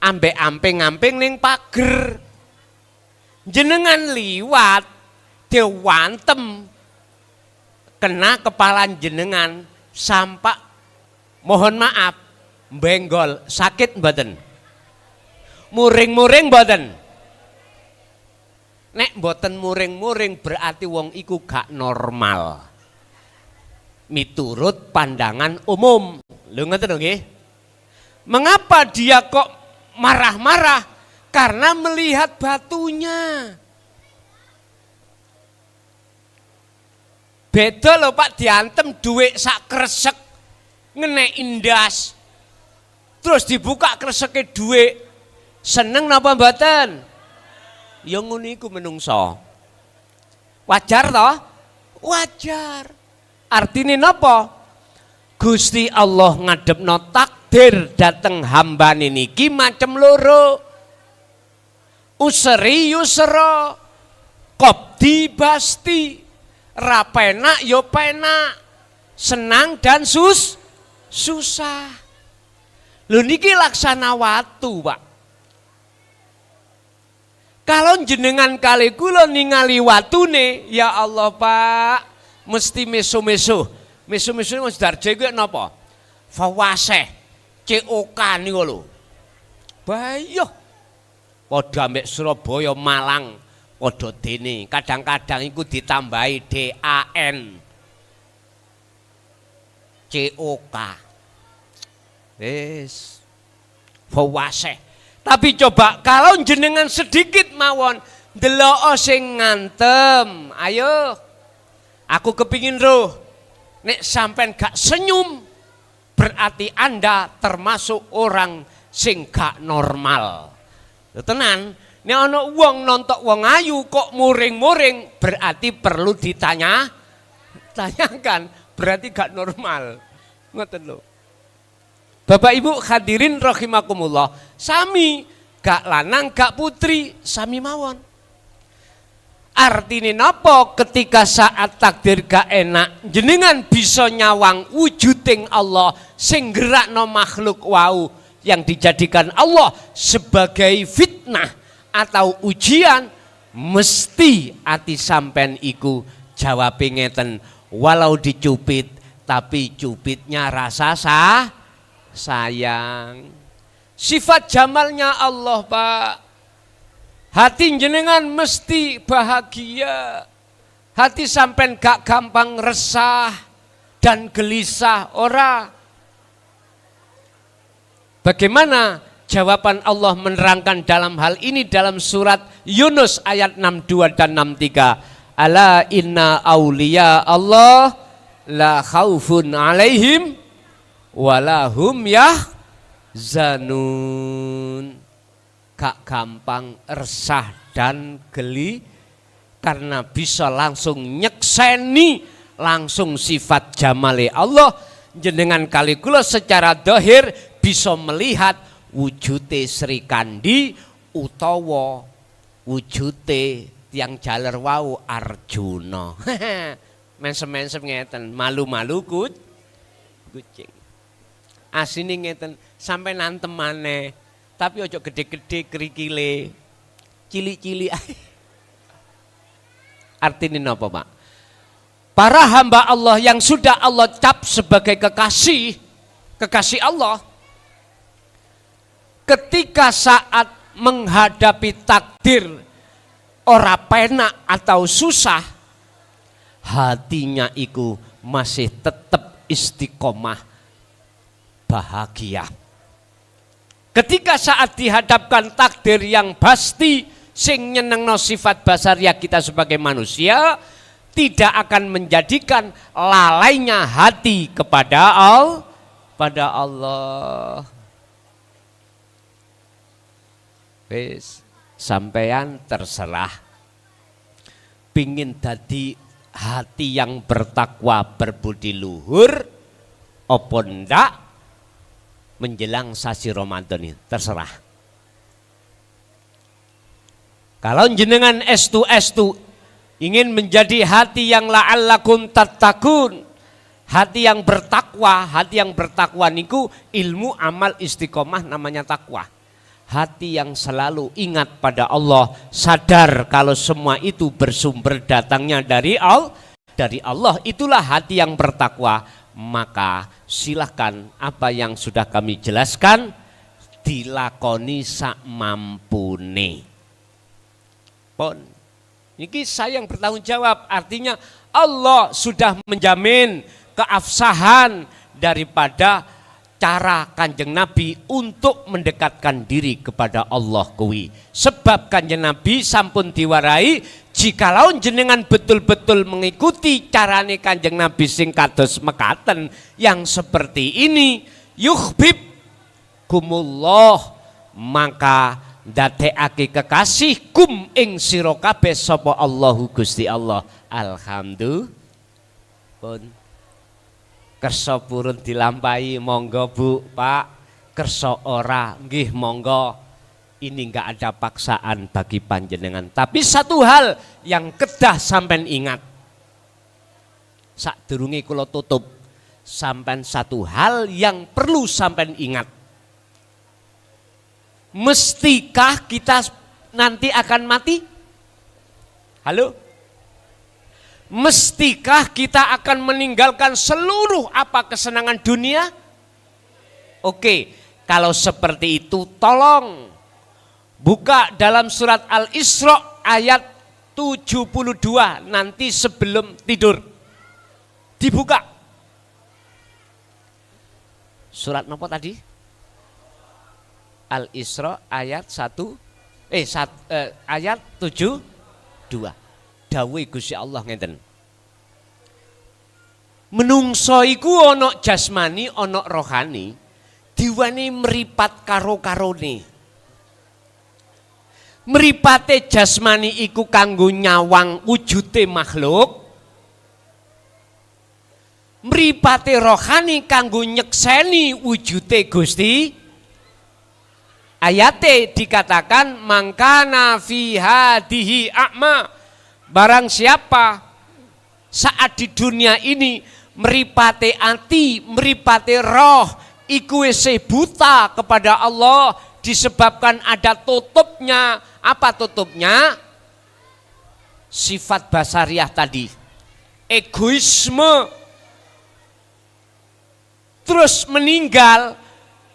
ambek amping-amping ning pager. Jenengan liwat dewantem kena kepala jenengan sampak mohon maaf benggol sakit mboten? Muring-muring mboten? Nek mboten muring-muring berarti wong iku gak normal. Miturut pandangan umum. Lho ngoten nggih? Mengapa dia kok marah-marah? Karena melihat batunya. Beda lho Pak, diantem duit sak kresek ngenek indas. Terus dibuka kreseknya duit. Seneng napa mboten? Ya ngono iku menungso. Wajar toh? Wajar. Artine napa? Gusti Allah ngadepno takdir dateng hambane niki macem loro. usri yusra, qabdi basti, ra penak yo penak, senang dan susah. Lho niki laksana watu, Pak. Kalau jenengan kali kula ningali watune, ya Allah Pak, mesti meso-meso. Meso-meso Mas Darje kuwi napa? Fawaseh, COK niku lho. Bayo. Padha ambek Surabaya, Malang padha dene. Kadang-kadang iku ditambahi DAN. COK. Wis. Fawaseh. Tapi coba kalau jenengan sedikit mawon ndelok sing ngantem, ayo. Aku kepingin roh. Nek sampean gak senyum berarti Anda termasuk orang sing gak normal. Tenan, nek ana wong nontok wong ayu kok muring-muring berarti perlu tanyakan, berarti gak normal. Ngoten lho. Bapak Ibu hadirin rahimakumullah, sami gak lanang gak putri sami mawon. Artine napa ketika saat takdir gak enak jenengan bisa nyawang wujuding Allah sing gerakno makhluk wau yang dijadikan Allah sebagai fitnah atau ujian, mesti ati sampean iku jawabe ngeten, walau dicupit tapi cupitnya rasa sayang. Sifat jamalnya Allah, Pak. Hati jenengan mesti bahagia. Hati sampean gak gampang resah dan gelisah ora. Bagaimana jawaban Allah menerangkan dalam hal ini dalam surat Yunus ayat 62 dan 63. Ala inna auliya Allah la khaufun alaihim walahum yahzanun. Gak gampang resah dan geli karena bisa langsung nyekseni langsung sifat jamale Allah. Jenengan kali kula secara dohir bisa melihat wujute Sri Kandi utawa wujute tiang jaler wau Arjuna. Mensem-mensem ngeten, malu-malu kucing. Asine ngeten, sampai nantem maneh. Tapi ojo gede-gede kerikile. Cilik-cilik ae. Artine napa, Pak? Para hamba Allah yang sudah Allah cap sebagai kekasih Allah, ketika saat menghadapi takdir ora penak atau susah, hatinya iku masih tetap istiqomah bahagia. Ketika saat dihadapkan takdir yang pasti sing nyenengno sifat basaria kita sebagai manusia, tidak akan menjadikan lalainya hati kepada Allah. Wis, sampean terserah. Pingin dadi hati yang bertakwa berbudi luhur apa ndak menjelang sasi Ramadan ini, terserah. Kalau jenengan estu ingin menjadi hati yang la'allakum tattaqun, hati yang bertakwa niku ilmu amal istiqomah namanya takwa. Hati yang selalu ingat pada Allah, sadar kalau semua itu bersumber datangnya dari Allah, itulah hati yang bertakwa. Maka silahkan apa yang sudah kami jelaskan dilakoni sak mampune. Pon, ini saya yang bertanggung jawab, artinya Allah sudah menjamin keabsahan daripada cara Kanjeng Nabi untuk mendekatkan diri kepada Allah kuwi. Sebab Kanjeng Nabi sampun diwarai, jikalau jenengan betul-betul mengikuti carane Kanjeng Nabi sing kados mekaten yang seperti ini, yuhbib kumullah, maka ndadekake kekasih kum ing sira kabeh sapa Allahu Gusti Allah. Alhamdulillah. Kersa purun dilampahi, monggo Bu, Pak. Kersa ora, nggih monggo. ini enggak ada paksaan bagi panjenengan. Tapi satu hal yang kedah sampean ingat. Sadurunge kula tutup, sampean satu hal yang perlu sampean ingat. Mestikah kita nanti akan mati? Halo? Mestikah kita akan meninggalkan seluruh apa kesenangan dunia? Oke, kalau seperti itu tolong buka dalam surat Al-Isra ayat 72 nanti sebelum tidur. Dibuka. Surat nopo tadi? Al-Isra ayat 1 ayat 72. Dawuh Gusti Allah ngeten. Menungso iku ana jasmani, ana rohani, diweni mripat karo-karone. Mripate jasmani iku kanggo nyawang wujude makhluk. Mripate rohani kanggo nyekseni wujude Gusti. Ayate dikatakan mangkana fi hadihi a'ma. Barang siapa saat di dunia ini mripate ati, mripate roh iku wis buta kepada Allah disebabkan ada tutupnya. Apa tutupnya? Sifat basariah tadi. Egoisme. Terus meninggal,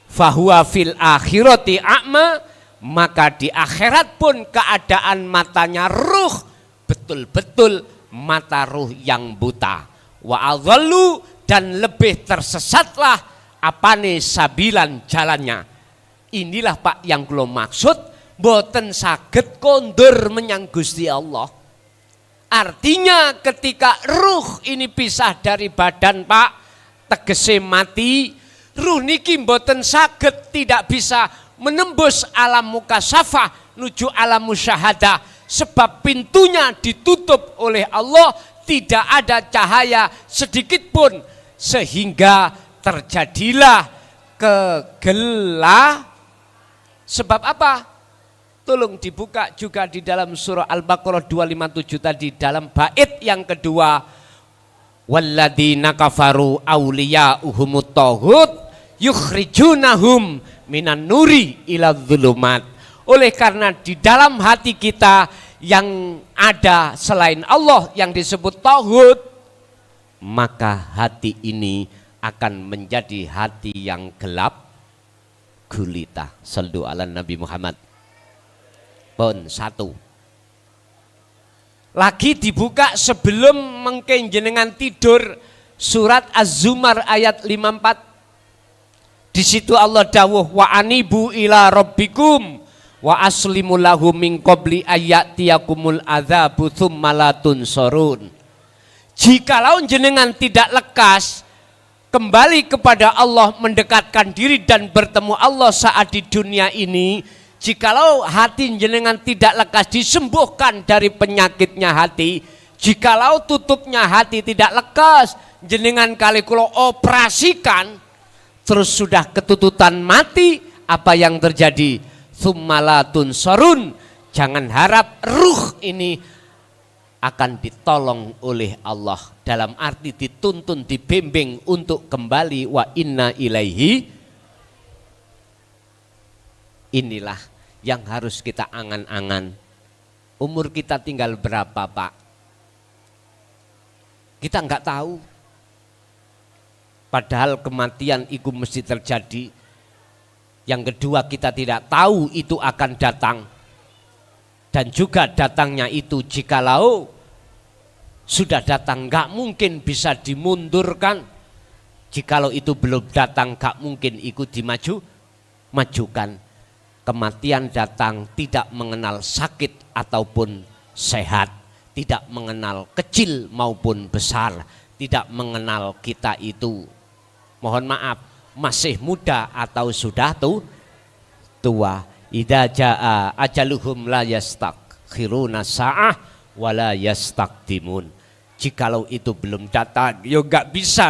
fahuwa fil akhirati a'ma, maka di akhirat pun keadaan matanya ruh betul-betul mata ruh yang buta. Wa adhallu, dan lebih tersesatlah apane sabilan jalannya. Inilah Pak yang kula maksud, boten saged kondur menyang Gusti Allah. Artinya ketika ruh ini pisah dari badan Pak, tegese mati, ruh niki boten saged, tidak bisa menembus alam mukasyafah nuju alam musyahadah. Sebab pintunya ditutup oleh Allah, tidak ada cahaya sedikit pun, sehingga terjadilah kegelap. Sebab apa? Tolong dibuka juga di dalam surah Al-Baqarah 257 tadi, dalam bait yang kedua, walladzina kafaru awliya'uhumut taghut yukhrijunahum minan nuri ila dzulumat. Oleh karena di dalam hati kita yang ada selain Allah yang disebut tauhid, maka hati ini akan menjadi hati yang gelap gulita. Sallu ala Nabi Muhammad. Pun satu. Lagi dibuka sebelum mengke jenengan tidur, surat Az-Zumar ayat 54. Di situ Allah dawuh wa anibu ila rabbikum wa aslimu lahu min qabli ayatiyakumul adzabu tsumma la tunsurun. Jikalau jenengan tidak lekas kembali kepada Allah, mendekatkan diri dan bertemu Allah saat di dunia ini, jikalau hati jenengan tidak lekas disembuhkan dari penyakitnya hati, jikalau tutupnya hati tidak lekas jenengan kali kula operasikan terus sudah ketututan mati, apa yang terjadi? Tsummalatun sorun, jangan harap ruh ini akan ditolong oleh Allah, dalam arti dituntun, dibimbing untuk kembali wa inna ilaihi. Inilah yang harus kita angan-angan. Umur kita tinggal berapa Pak? Kita enggak tahu. Padahal kematian itu mesti terjadi. Yang kedua, kita tidak tahu itu akan datang. Dan juga datangnya itu jikalau sudah datang gak mungkin bisa dimundurkan. Jikalau itu belum datang gak mungkin ikut dimajukan. Kematian datang tidak mengenal sakit ataupun sehat, tidak mengenal kecil maupun besar, tidak mengenal kita itu, mohon maaf, masih muda atau sudah tua. Idza jaa ajaluhum la yastakhiruna sa'ah wa la yastaqdimun. Jikalau itu belum datang, ya enggak bisa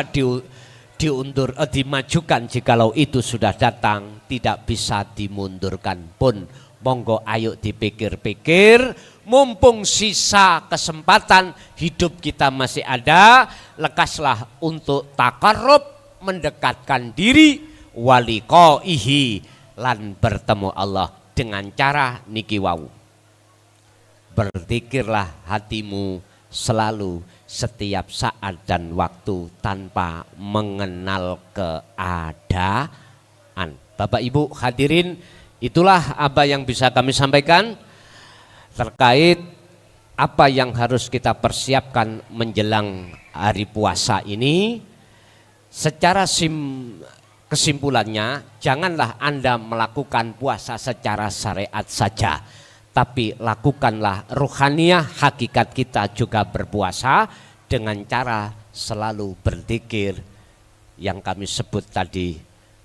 diundur, dimajukan. Jikalau itu sudah datang, tidak bisa dimundurkan pun. Monggo ayo dipikir-pikir, mumpung sisa kesempatan hidup kita masih ada, lekaslah untuk takarrub, mendekatkan diri, waliqaihi, lan bertemu Allah dengan cara niki wau. Berzikirlah hatimu selalu setiap saat dan waktu tanpa mengenal keadaan. Bapak Ibu hadirin, itulah apa yang bisa kami sampaikan terkait apa yang harus kita persiapkan menjelang hari puasa ini. Secara kesimpulannya, janganlah Anda melakukan puasa secara syariat saja, tapi lakukanlah ruhaniyah, hakikat kita juga berpuasa dengan cara selalu berzikir yang kami sebut tadi.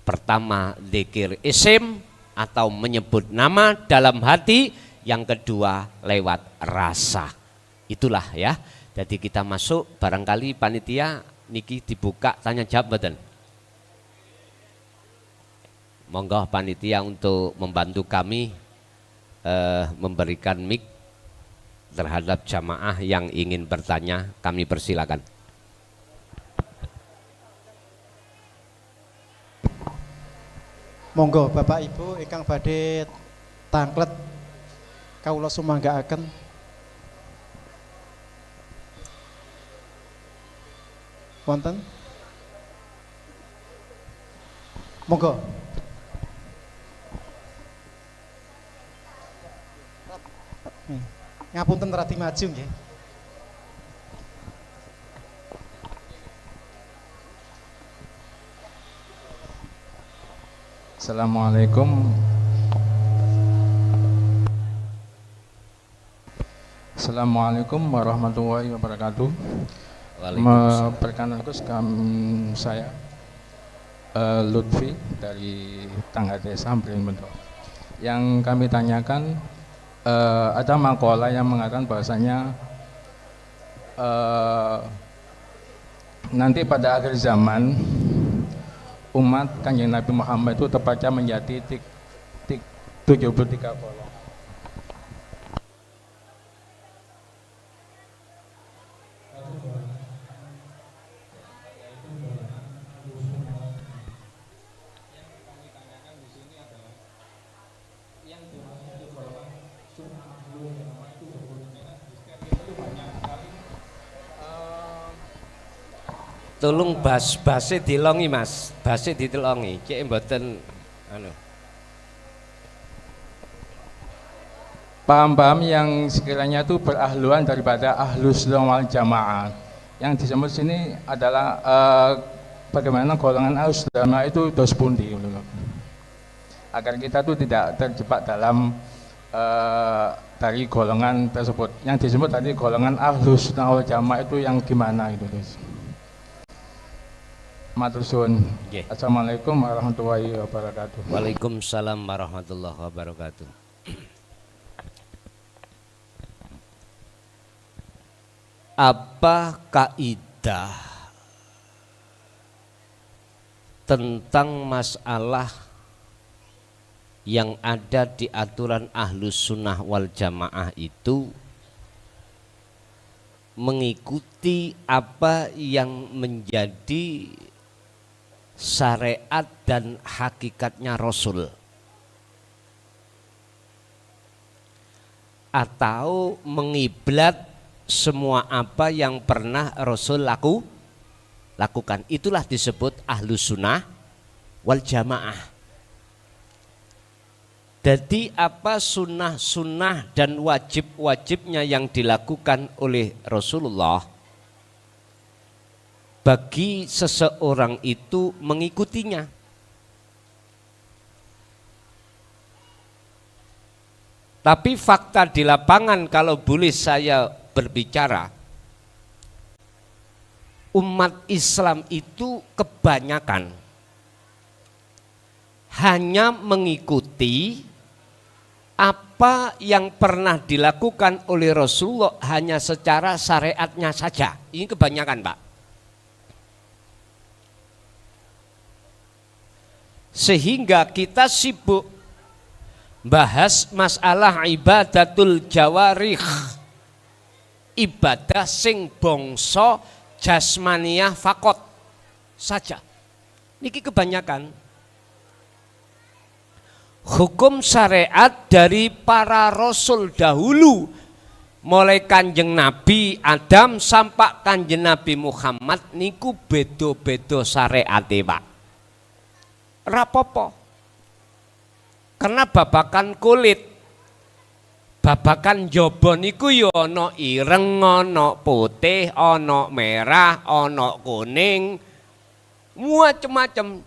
Pertama, zikir isim atau menyebut nama dalam hati, yang kedua lewat rasa. Itulah ya. Jadi kita masuk, barangkali panitia niki dibuka tanya jawab mboten. Monggo panitia untuk membantu kami memberikan mic terhadap jamaah yang ingin bertanya, kami persilakan. Monggo Bapak Ibu ingkang badhe tangklet kawula sumanggaaken. Wonten? Monggo. Ngapunten radi maju nggih. Assalamualaikum. Assalamualaikum warahmatullahi wabarakatuh. Perkenalkan saya Lutfi dari Tangga Desa Ambrien Bento. Yang kami tanyakan, ada makalah yang mengatakan bahwasanya nanti pada akhir zaman umat Kanjeng Nabi Muhammad itu tepatnya menjadi 73 golongan. Tolong base dilongi Mas, base ditelongi, cek mboten anu. Paham-paham yang sekiranya itu berahluan daripada ahlus sunnah wal jamaah. Yang disebut sini adalah bagaimana golongan ahlus sunnah itu dos pundi, agar kita tuh tidak terjebak dalam dari golongan tersebut. Yang disebut tadi golongan ahlus sunnah wal jamaah itu yang gimana gitu, guys. Matur suwun. Assalamualaikum warahmatullahi wabarakatuh. Waalaikumsalam warahmatullahi wabarakatuh. Apa kaidah tentang masalah yang ada di aturan Ahlus Sunnah wal Jamaah itu mengikuti apa yang menjadi syariat dan hakikatnya Rasul, atau mengiblat semua apa yang pernah Rasul lakukan. Itulah disebut Ahlus Sunnah wal Jamaah. Jadi apa sunnah-sunnah dan wajib-wajibnya yang dilakukan oleh Rasulullah, bagi seseorang itu mengikutinya. Tapi fakta di lapangan, kalau boleh saya berbicara, umat Islam itu kebanyakan hanya mengikuti apa yang pernah dilakukan oleh Rasulullah hanya secara syariatnya saja. Ini kebanyakan, Pak. Sehingga kita sibuk bahas masalah ibadatul jawarih, ibadah sing bangsa jasmaniyah fakot saja. Niki kebanyakan hukum syariat dari para rasul dahulu, mulai Kanjeng Nabi Adam sampai Kanjeng Nabi Muhammad niku bedo-bedo syariate, Pak. Rapopo. Karena babakan kulit, babakan jaba niku ya ana ireng, ana putih, ana merah, ana kuning, macam-macam.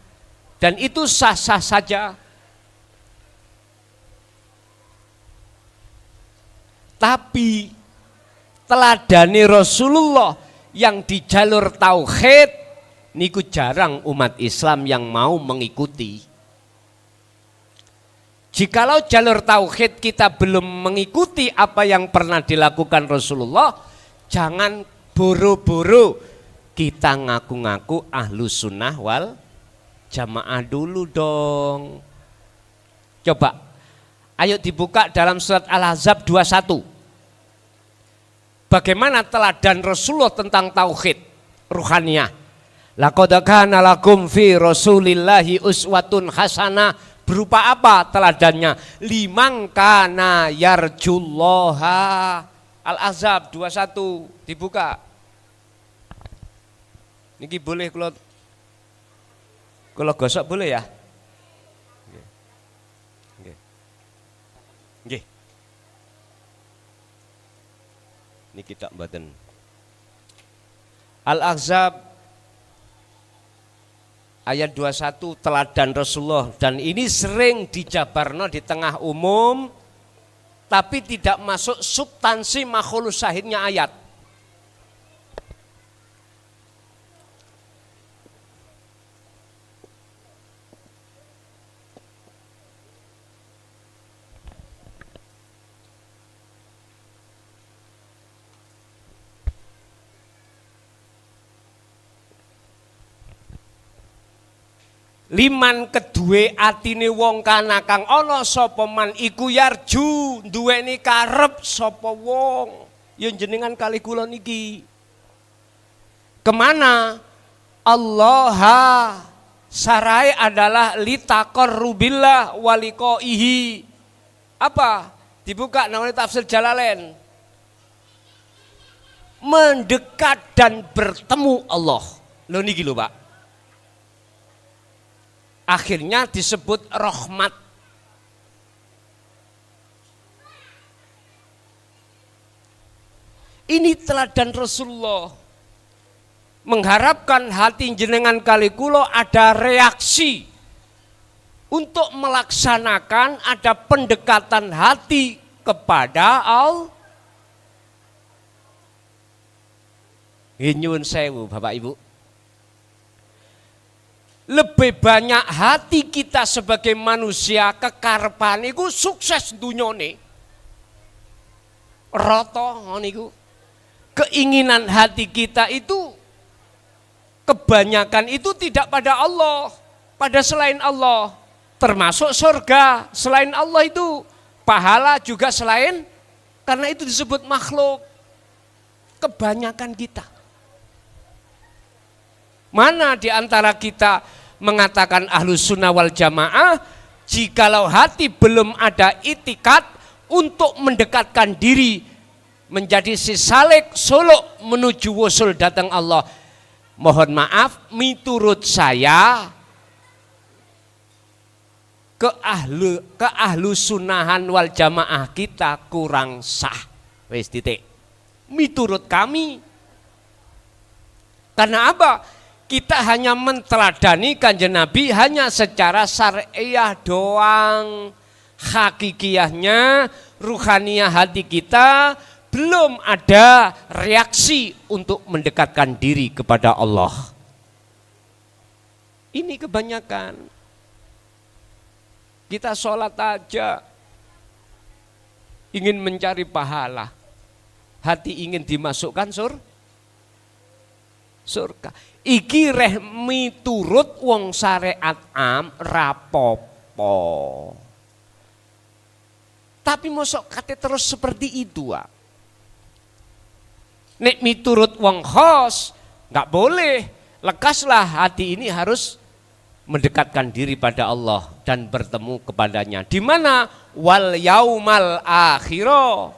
Dan itu sah-sah saja. Tapi teladani Rasulullah yang di jalur tauhid niku jarang umat Islam yang mau mengikuti. Jikalau jalur tauhid kita belum mengikuti apa yang pernah dilakukan Rasulullah, jangan buru-buru kita ngaku-ngaku ahlus sunnah wal jamaah dulu dong. Coba, ayo dibuka dalam surat Al-Ahzab 21. Bagaimana teladan Rasulullah tentang tauhid ruhaniyah. Laqad kana lakum fi Rasulillahi uswatun hasanah. Berupa apa teladannya? Liman kana yarjullaha. Al-Ahzab 21 dibuka. Niki boleh kalau gosok boleh ya? Nggih. Niki tak mboten. Al-Ahzab ayat 21 teladan Rasulullah, dan ini sering dijabarno di tengah umum tapi tidak masuk substansi makhlus syahidnya ayat. Liman kedue atine wong kana kang ana sapa man iku yarju duweni karep sapa wong. Ya jenengan kali kula niki. Kemana? Allah sarai adalah litaqarrubillah waliqaihi. Apa? Dibuka namanya tafsir Jalalain. Mendekat dan bertemu Allah. Loh niki lho, Pak. Akhirnya disebut rahmat. Ini teladan Rasulullah. Mengharapkan hati jenengan kali kula ada reaksi untuk melaksanakan, ada pendekatan hati kepada Allah. Nyuwun sewu Bapak Ibu. Lebih banyak hati kita sebagai manusia kekarepan iku sukses dunyane. Rata niku. Keinginan hati kita itu kebanyakan itu tidak pada Allah, pada selain Allah. Termasuk surga selain Allah itu, pahala juga selain, karena itu disebut makhluk. Kebanyakan kita. Mana di antara kita mengatakan ahlus sunnah wal jamaah jikalau hati belum ada itikat untuk mendekatkan diri menjadi si salik suluk menuju wusul datang Allah? Mohon maaf, miturut saya ke ahlu sunnahan wal jamaah kita kurang sah. Wes titik. Miturut kami. Karena apa? Kita hanya menteladani Kanjeng Nabi hanya secara syariah doang. Hakikiyahnya, ruhaniyah hati kita belum ada reaksi untuk mendekatkan diri kepada Allah. Ini kebanyakan. Kita sholat aja ingin mencari pahala. Hati ingin dimasukkan surga. Iki reh miturut wong syariat am rapopo. Tapi mosok kate terus seperti itu. Nek miturut wong khos, nggak boleh. Lekaslah hati ini harus mendekatkan diri pada Allah dan bertemu kepadanya. Di mana? Wal yaumal akhirah.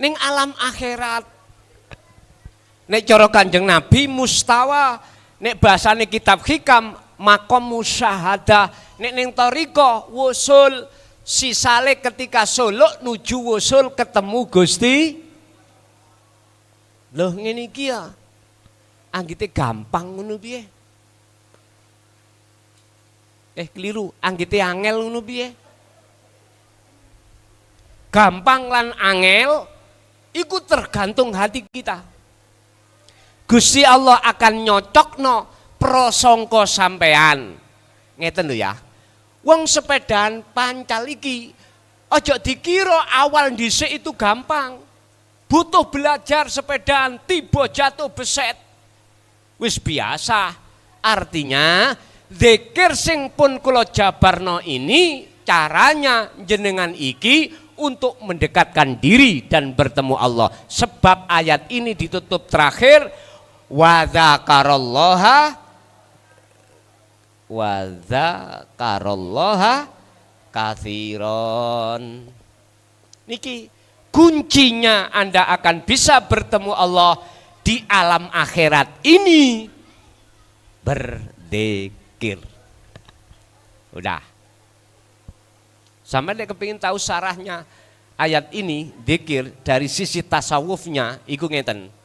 Ning alam akhirat. Nek cara Kanjeng Nabi mustawa, nek bahasane kitab hikam makom musyahadah, nek ning thariqah wusul sisale ketika suluk nuju wusul ketemu Gusti. Loh ngene iki ya. Anggite gampang ngono piye? Keliru, anggite angel ngono piye? Gampang lan angel iku tergantung hati kita. Gusti Allah akan nyocokno prasangka sampean. Ngeten lho ya. Wong sepedaan pancal iki ojo dikira awal dhisik itu gampang. Butuh belajar sepedaan, tiba jatuh beset. Wis biasa. Artinya zikir sing pun kula jabarno ini caranya jenengan iki untuk mendekatkan diri dan bertemu Allah. Sebab ayat ini ditutup terakhir wa dzakarallaha katsiran. Niki kuncinya Anda akan bisa bertemu Allah di alam akhirat ini berzikir. Udah. Sampai dia kepingin tahu sarahnya ayat ini, dzikir dari sisi tasawufnya, iku ngeten.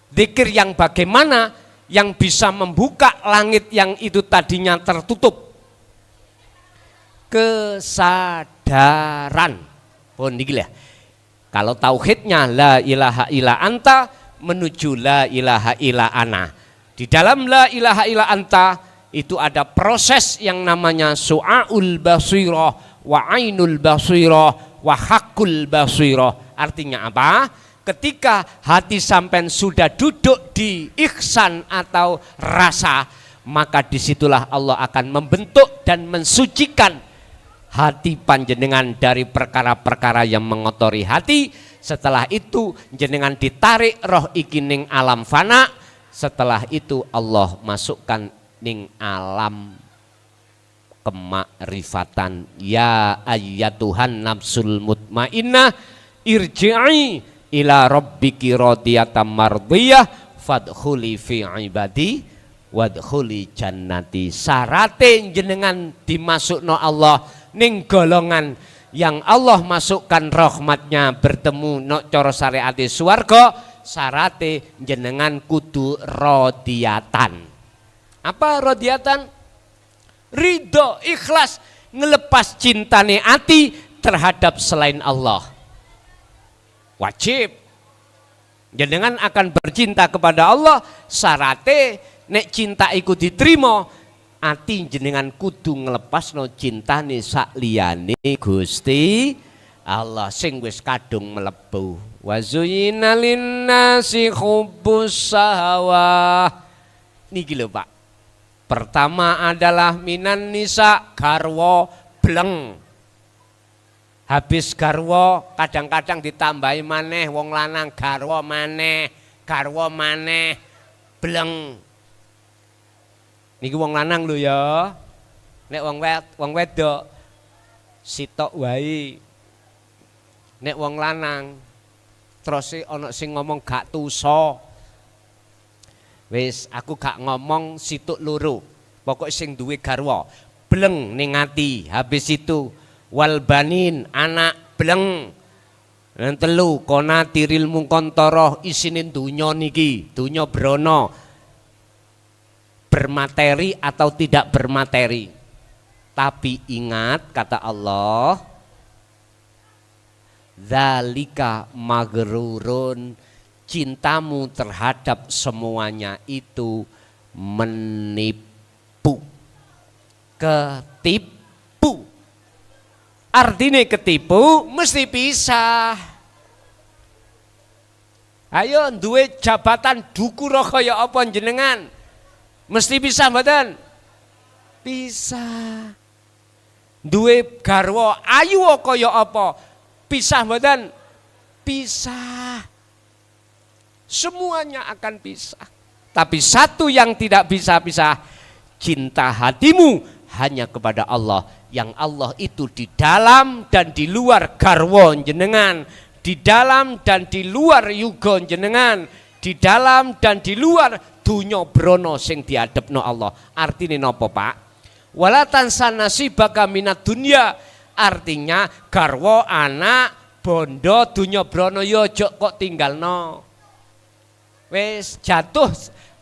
Dzikir yang bagaimana yang bisa membuka langit yang itu tadinya tertutup. Kesadaran. Pun niki ya. Kalau tauhidnya la ilaha illa anta menuju la ilaha illa ana. Di dalam la ilaha illa anta itu ada proses yang namanya su'aul basirah wa ainul basirah wa haqqul basirah. Artinya apa? Ketika hati sampean sudah duduk di ihsan atau rasa, maka disitulah Allah akan membentuk dan mensucikan hati panjenengan dari perkara-perkara yang mengotori hati. Setelah itu jenengan ditarik roh iki ning alam fana. Setelah itu Allah masukkan ning alam kemakrifatan. Ya ayyatuhan nafsul mutmainnah irji'i ila rabbiki radiyatan mardiyah fadkhuli fi ibadi wadkhuli jannati. Sarate jenengan dimasukno Allah ning golongan yang Allah masukkan rahmatnya bertemu no cara syariate swarga. Sarate jenengan kudu radiyatan. Apa radiyatan? Ridho, ikhlas, ngelepas cintane ati terhadap selain Allah. Wajib. Jenengan akan bercinta kepada Allah, sarate nek cinta iku diterima, ati jenengan kudu nglepasno cintane sak liyane Gusti Allah sing wis kadung mlebu. Wa zuyyina linnasi hubbus sahawah. Niki lho Pak. Pertama adalah minan nisa garwa bleng. Habis garwa kadang-kadang ditambahi maneh wong lanang garwa maneh bleng. Niki wong lanang lho ya. Nek wong wedok sitok wae. Nek wong lanang terus ana sing ngomong gak tuso. Wis aku gak ngomong situk loro. Pokok sing duwe garwa bleng ning ati. Habis itu wal banin anak bleng. Yang telu konatiril mungkontoroh isine dunya niki, dunya brana. Bermateri atau tidak bermateri. Tapi ingat kata Allah, zalika magrurun, cintamu terhadap semuanya itu menipu, ketipu. Artinya ketipu mesti pisah. Ayo duwe jabatan dukura kaya apa jenengan, Mesti pisah mboten? Pisah. Duwe garwa ayu kaya apa? Pisah mboten? Pisah. Semuanya akan pisah. Tapi satu yang tidak bisa pisah, cinta hatimu hanya kepada Allah. Yang Allah itu di dalam dan di luar garwa jenengan, di dalam dan di luar yuga jenengan, di dalam dan di luar dunya brana sing diadepno Allah. Artine napa, Pak? Wala tansa nasibaka minad dunya, artinya garwa, anak, bondo, dunya brana ya aja kok tinggalno. Wis jatuh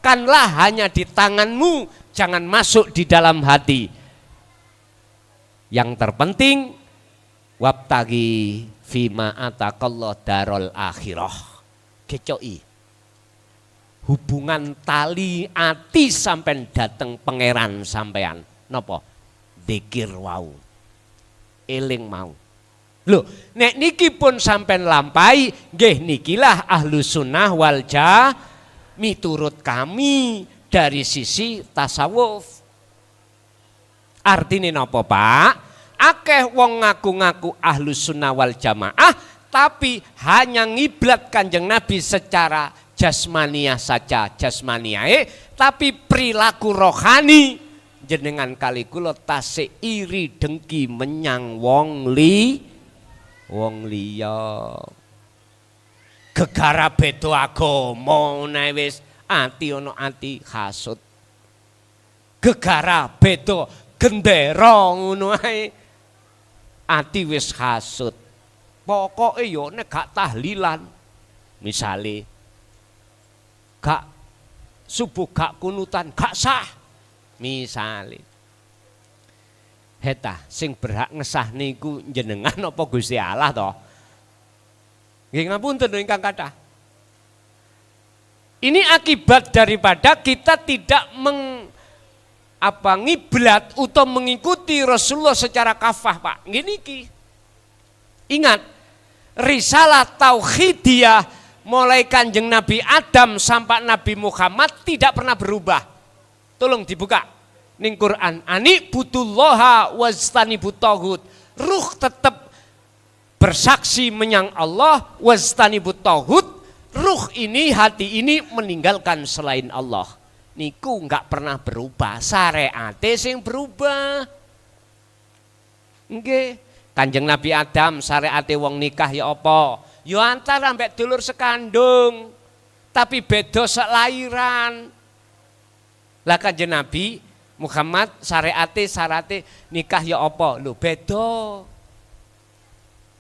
kanlah hanya di tanganmu, jangan masuk di dalam hati. Yang terpenting wabtagi fima atakallah darul akhirah. Kecoi. Hubungan tali ati sampai dateng pangeran sampean. Napa? Dzikir wau. Eling mau. Lho, nek niki pun sampean lampai, nggih nikilah Ahlus Sunnah wal Jamaah miturut kami dari sisi tasawuf. Artine napa, Pak? Akeh wong ngaku-ngaku Ahlus Sunnah wal Jamaah tapi hanya ngiblat Kanjeng Nabi secara jasmaniah saja, jasmaniah, tapi perilaku rohani jenengan kali kula tasik iri dengki menyang wong liya. Gegara beda agama nek wis ati ana ati hasud. Gegara beda gendera ngono ae ati wis hasud. Pokoke yo nek gak tahlilan misale gak subuh gak kunutan gak sah misale. Heta sing berhak ngesah niku jenengan apa Gusti Allah to? Nggih ngapunten ingkang kathah. Ini akibat daripada kita tidak ngiblat atau mengikuti Rasulullah secara kafah, Pak. Gini ki. Ingat, risalah tauhidiyah mulai Kanjeng Nabi Adam sampai Nabi Muhammad tidak pernah berubah. Tolong dibuka ning Quran. Ani butullaha wastanibut taghut. Ruh tetap bersaksi menyang Allah, wastanibut taghut. Ruh ini, hati ini meninggalkan selain Allah. Niku enggak pernah berubah, syariate sing berubah. Nggih, Kanjeng Nabi Adam syariate wong nikah ya apa? Ya antara mbek dulur sekandung, tapi beda selairan. Lah Kanjeng Nabi Muhammad syariate nikah ya apa? Lho beda.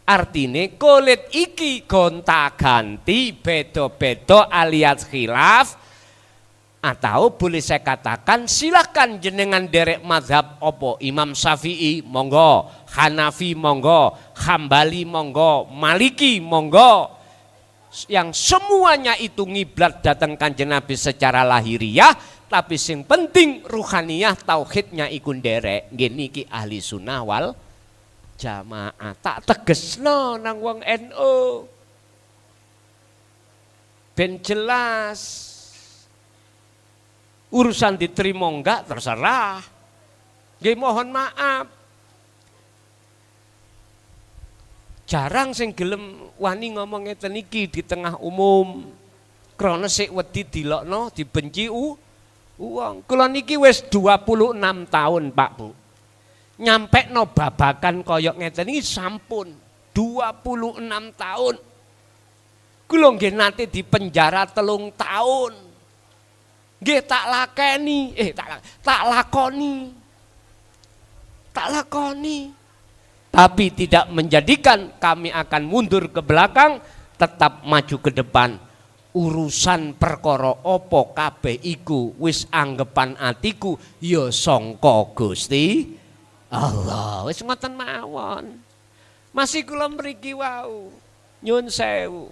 Artine kulit iki gonta-ganti, beda-beda alias khilaf. Atau boleh saya katakan silahkan jenengan derek mazhab opo, Imam Syafi'i monggo, Hanafi monggo, Hambali monggo, Maliki monggo. Yang semuanya itu ngiblat datang Kanjeng Nabi secara lahiriah, tapi sing penting ruhaniyah tauhidnya ikun derek. Gini ki ahli sunnah wal jamaah. Tak tegesno nang wong NU. Ben jelas. Urusan diterima enggak terserah. Nggih mohon maaf. Jarang sing gelem wani ngomong ngeten iki di tengah umum. Krana sik wedi dilokno, dibenci uang. Kula niki wis 26 tahun, Pak Bu. Nyampekno babakan kaya ngeten iki sampun 26 tahun. Kula nggih nate dipenjara 3 tahun. Nggih tak lakoni, tak lakoni. Tapi tidak menjadikan kami akan mundur ke belakang, tetap maju ke depan. Urusan perkara apa kabeh iku wis anggepan atiku ya sangka Gusti Allah. Wis ngoten mawon. Masih kula mriki wau. Nyun sewu.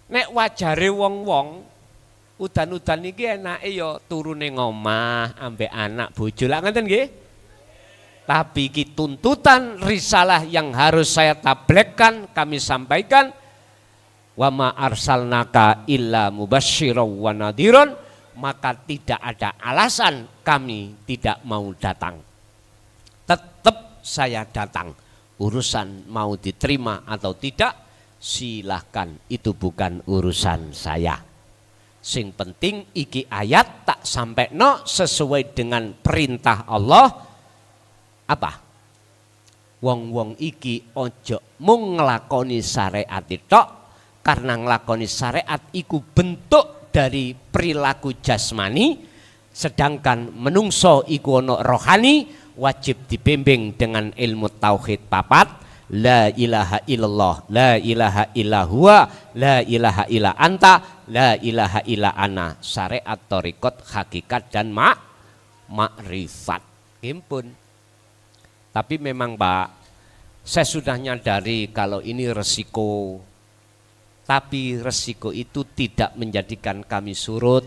Nek wajare wong-wong udan-udan iki enake ya turune ngomah ambek anak bojo. Lah ngoten nggih. Tapi iki tuntutan risalah yang harus saya tabligkan, kami sampaikan. Wa ma arsalnaka illa mubasysyiran wa nadhiran maka tidak ada alasan kami tidak mau datang. Tetap saya datang. Urusan mau diterima atau tidak, silahkan, itu bukan urusan saya. Sing penting iki ayat tak sampai no sesuai dengan perintah Allah. Apa? Wong-wong iki ojo mung nglakoni syariat tok, karena nglakoni syariat iku bentuk dari perilaku jasmani, sedangkan menungso iku ono rohani, wajib dibimbing dengan ilmu tauhid papat. La ilaha illallah, la ilaha illa huwa, la ilaha illa anta, la ilaha illa ana. Syariat, thariqat, hakikat dan makrifat. Himpun. Tapi memang Pak, saya sudah nyadari kalau ini resiko. Tapi resiko itu tidak menjadikan kami surut,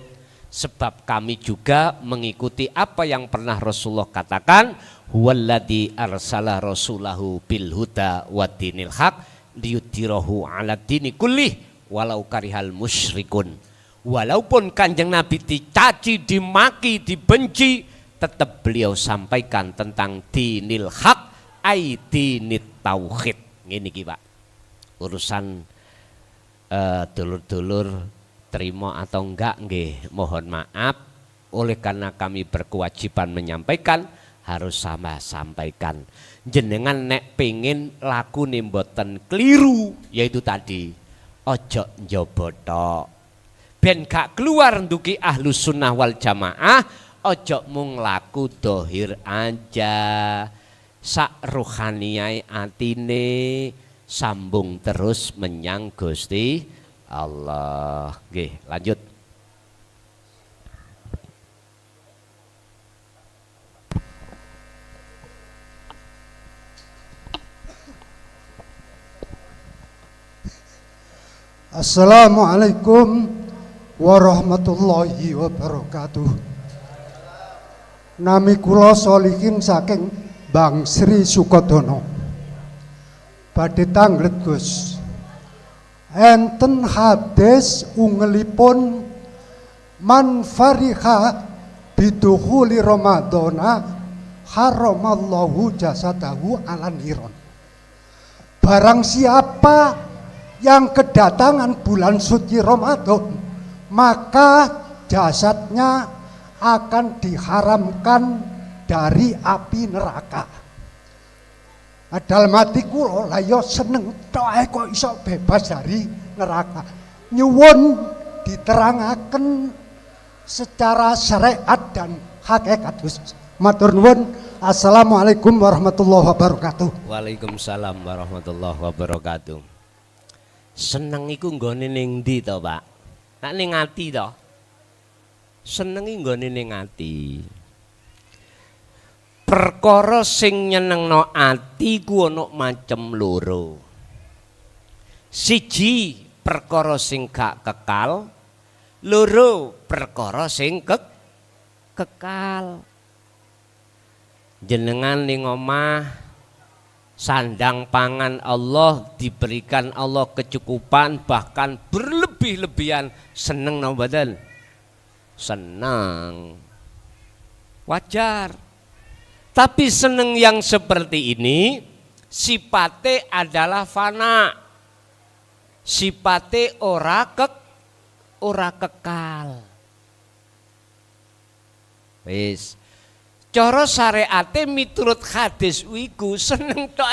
sebab kami juga mengikuti apa yang pernah Rasulullah katakan, huwallazi arsala rasulahu bil huda wa dinil haq liyudhhirahu 'ala dini kullih walau karihal musyrikun. Walaupun Kanjeng Nabi dicaci, dimaki, dibenci, tetap beliau sampaikan tentang dinil haq, ai dinit tauhid. Ngene iki Pak. Urusan dulur-dulur terima atau enggak nggih, mohon maaf, oleh karena kami berkewajiban menyampaikan, harus sama sampaikan. Jenengan nek pengen laku mboten keliru, yaitu tadi ojo njaba tok. Ben gak keluar nduki Ahlus Sunnah wal Jamaah, ojo mung laku dohir aja. Sak rohaniyai atine sambung terus menyang Gusti Allah. Nggih, lanjut. Assalamualaikum warahmatullahi wabarakatuh. Nami kula Solihin saking Bang Sri Sukodono. Badhe tanglet Gus. Enten hadis ungelipun man fariha bidukhuli Ramadana haramallahu jasadahu alan niron. Barang siapa yang kedatangan bulan suci Ramadan, maka jasadnya akan diharamkan dari api neraka. Dalam hati kula lah ya seneng tok kok iso bebas dari neraka. Nyuwun diterangaken secara syariat dan hakikat. Matur nuwun. Assalamualaikum warahmatullahi wabarakatuh. Waalaikumsalam warahmatullahi wabarakatuh. Seneng iku nggone ning ndi to, Pak? Nek ning ati to. Seneng iki nggone ning ati. Perkara sing nyenengno ati ku ana macem loro. Siji perkara sing gak kekal, loro perkara sing kekal. Jenengan ning omah sandang pangan Allah, diberikan Allah kecukupan, bahkan berlebih-lebihan, seneng napa mboten? Senang. Wajar. Tapi seneng yang seperti ini sipate adalah fana. Sipate ora kekal. Wis. Cara syariate miturut hadis wiku seneng tok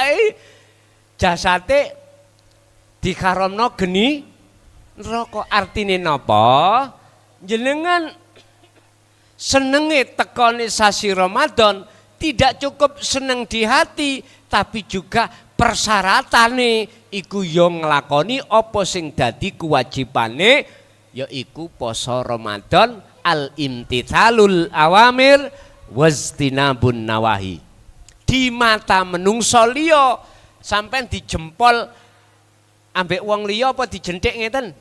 jasate dikaramno geni neraka. Artine napa? Jenengan senenge tekone sasi Ramadan tidak cukup seneng di hati, tapi juga persyaratannya iku yo nglakoni apa sing dadi kewajibane, yaiku poso Ramadan, al imtithalul awamir wajtinabun nawahi. Di mata menungso liya sampean dijempol ambek wong liya apa dijendhek ngeten?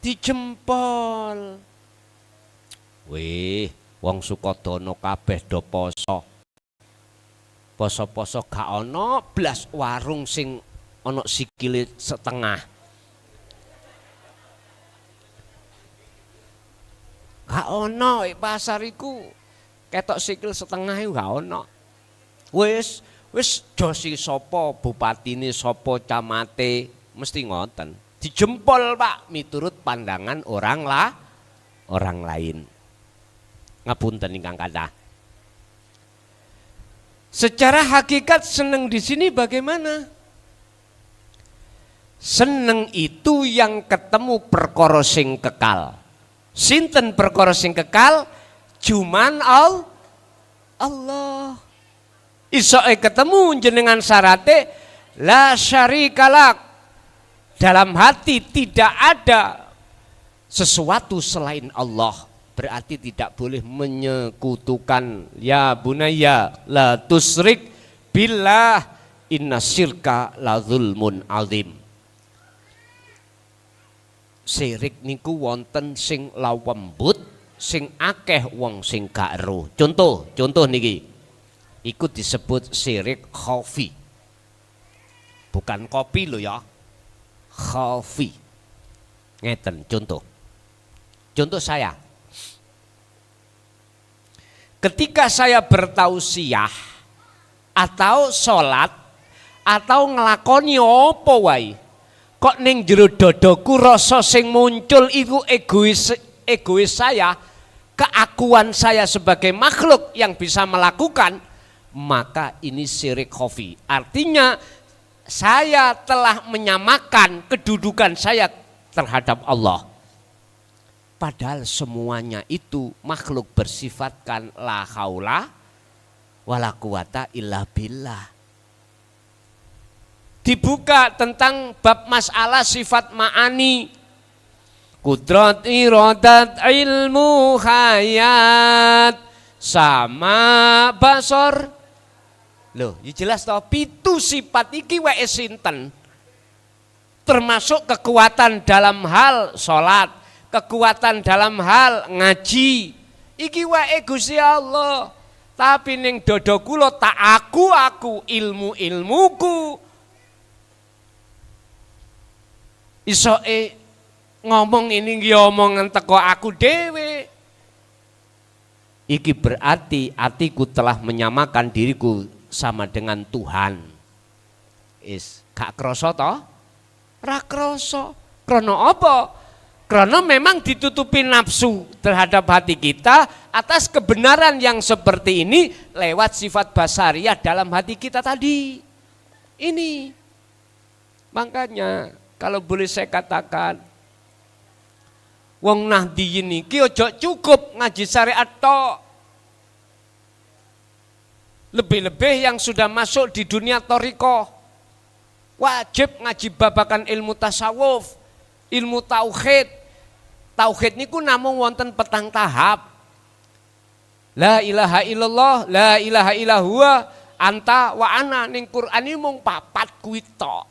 Dijempol. Wih, wong Sukodono kabeh do poso. Poso-poso gak ana blas warung sing ana sikile setengah. Gak ono pasar iku ketok sikil setengah iku gak ono. Wis josi sapa bupatine sapa camate mesti ngoten. Dijempol Pak miturut pandangan orang lain. Ngapunten ingkang kathah. Secara hakikat seneng di sini bagaimana? Seneng itu yang ketemu perkara sing kekal. Sinten perkara sing kekal? Cuman Allah. Isoke ketemu jenengan syarate la syarikalak. Dalam hati tidak ada sesuatu selain Allah. Berarti tidak boleh menyekutukan. Ya bunayya la tusrik billah inna syirka la zulmun azim. Sirik niku wonten sing lawembut, sing akeh wong sing gak ero. Contoh niki. Iku disebut sirik khafi. Bukan kopi lo ya. Khafi. Ngeten contoh. Contoh saya. Ketika saya bertausiah atau sholat atau ngelakoni apa wae, kok ning jero dadaku rasa sing muncul iku egois saya, keakuan saya sebagai makhluk yang bisa melakukan, maka ini syirik khafi. Artinya saya telah menyamakan kedudukan saya terhadap Allah. Padahal semuanya itu makhluk bersifatkan la haula wala quwata illa billah. Dibuka tentang bab masalah sifat ma'ani. Kudrat iradat ilmu hayat sama basor. Loh, ya jelas toh pitu sifat iki wae sinten. Termasuk kekuatan dalam hal salat, kekuatan dalam hal ngaji. Iki wae Gusti Allah. Tapi ning dada kula tak aku ilmuku. Isoke ngomong ini omongan teko aku dewe. Iki berarti hatiku telah menyamakan diriku sama dengan Tuhan. Gak krasa toh? Ra krasa. Krana apa? Krana memang ditutupi nafsu terhadap hati kita atas kebenaran yang seperti ini lewat sifat basariah dalam hati kita tadi. Ini. Makanya kalau boleh saya katakan, wong nahdiyin iki ojo cukup ngaji syariat tok. Lebih-lebih yang sudah masuk di dunia thariqah, wajib ngaji babakan ilmu tasawuf, ilmu tauhid. Tauhid niku namung wonten petang tahap. La ilaha illallah, la ilaha illallah, anta wa ana ning Quran iki mung 4 kuwi tok.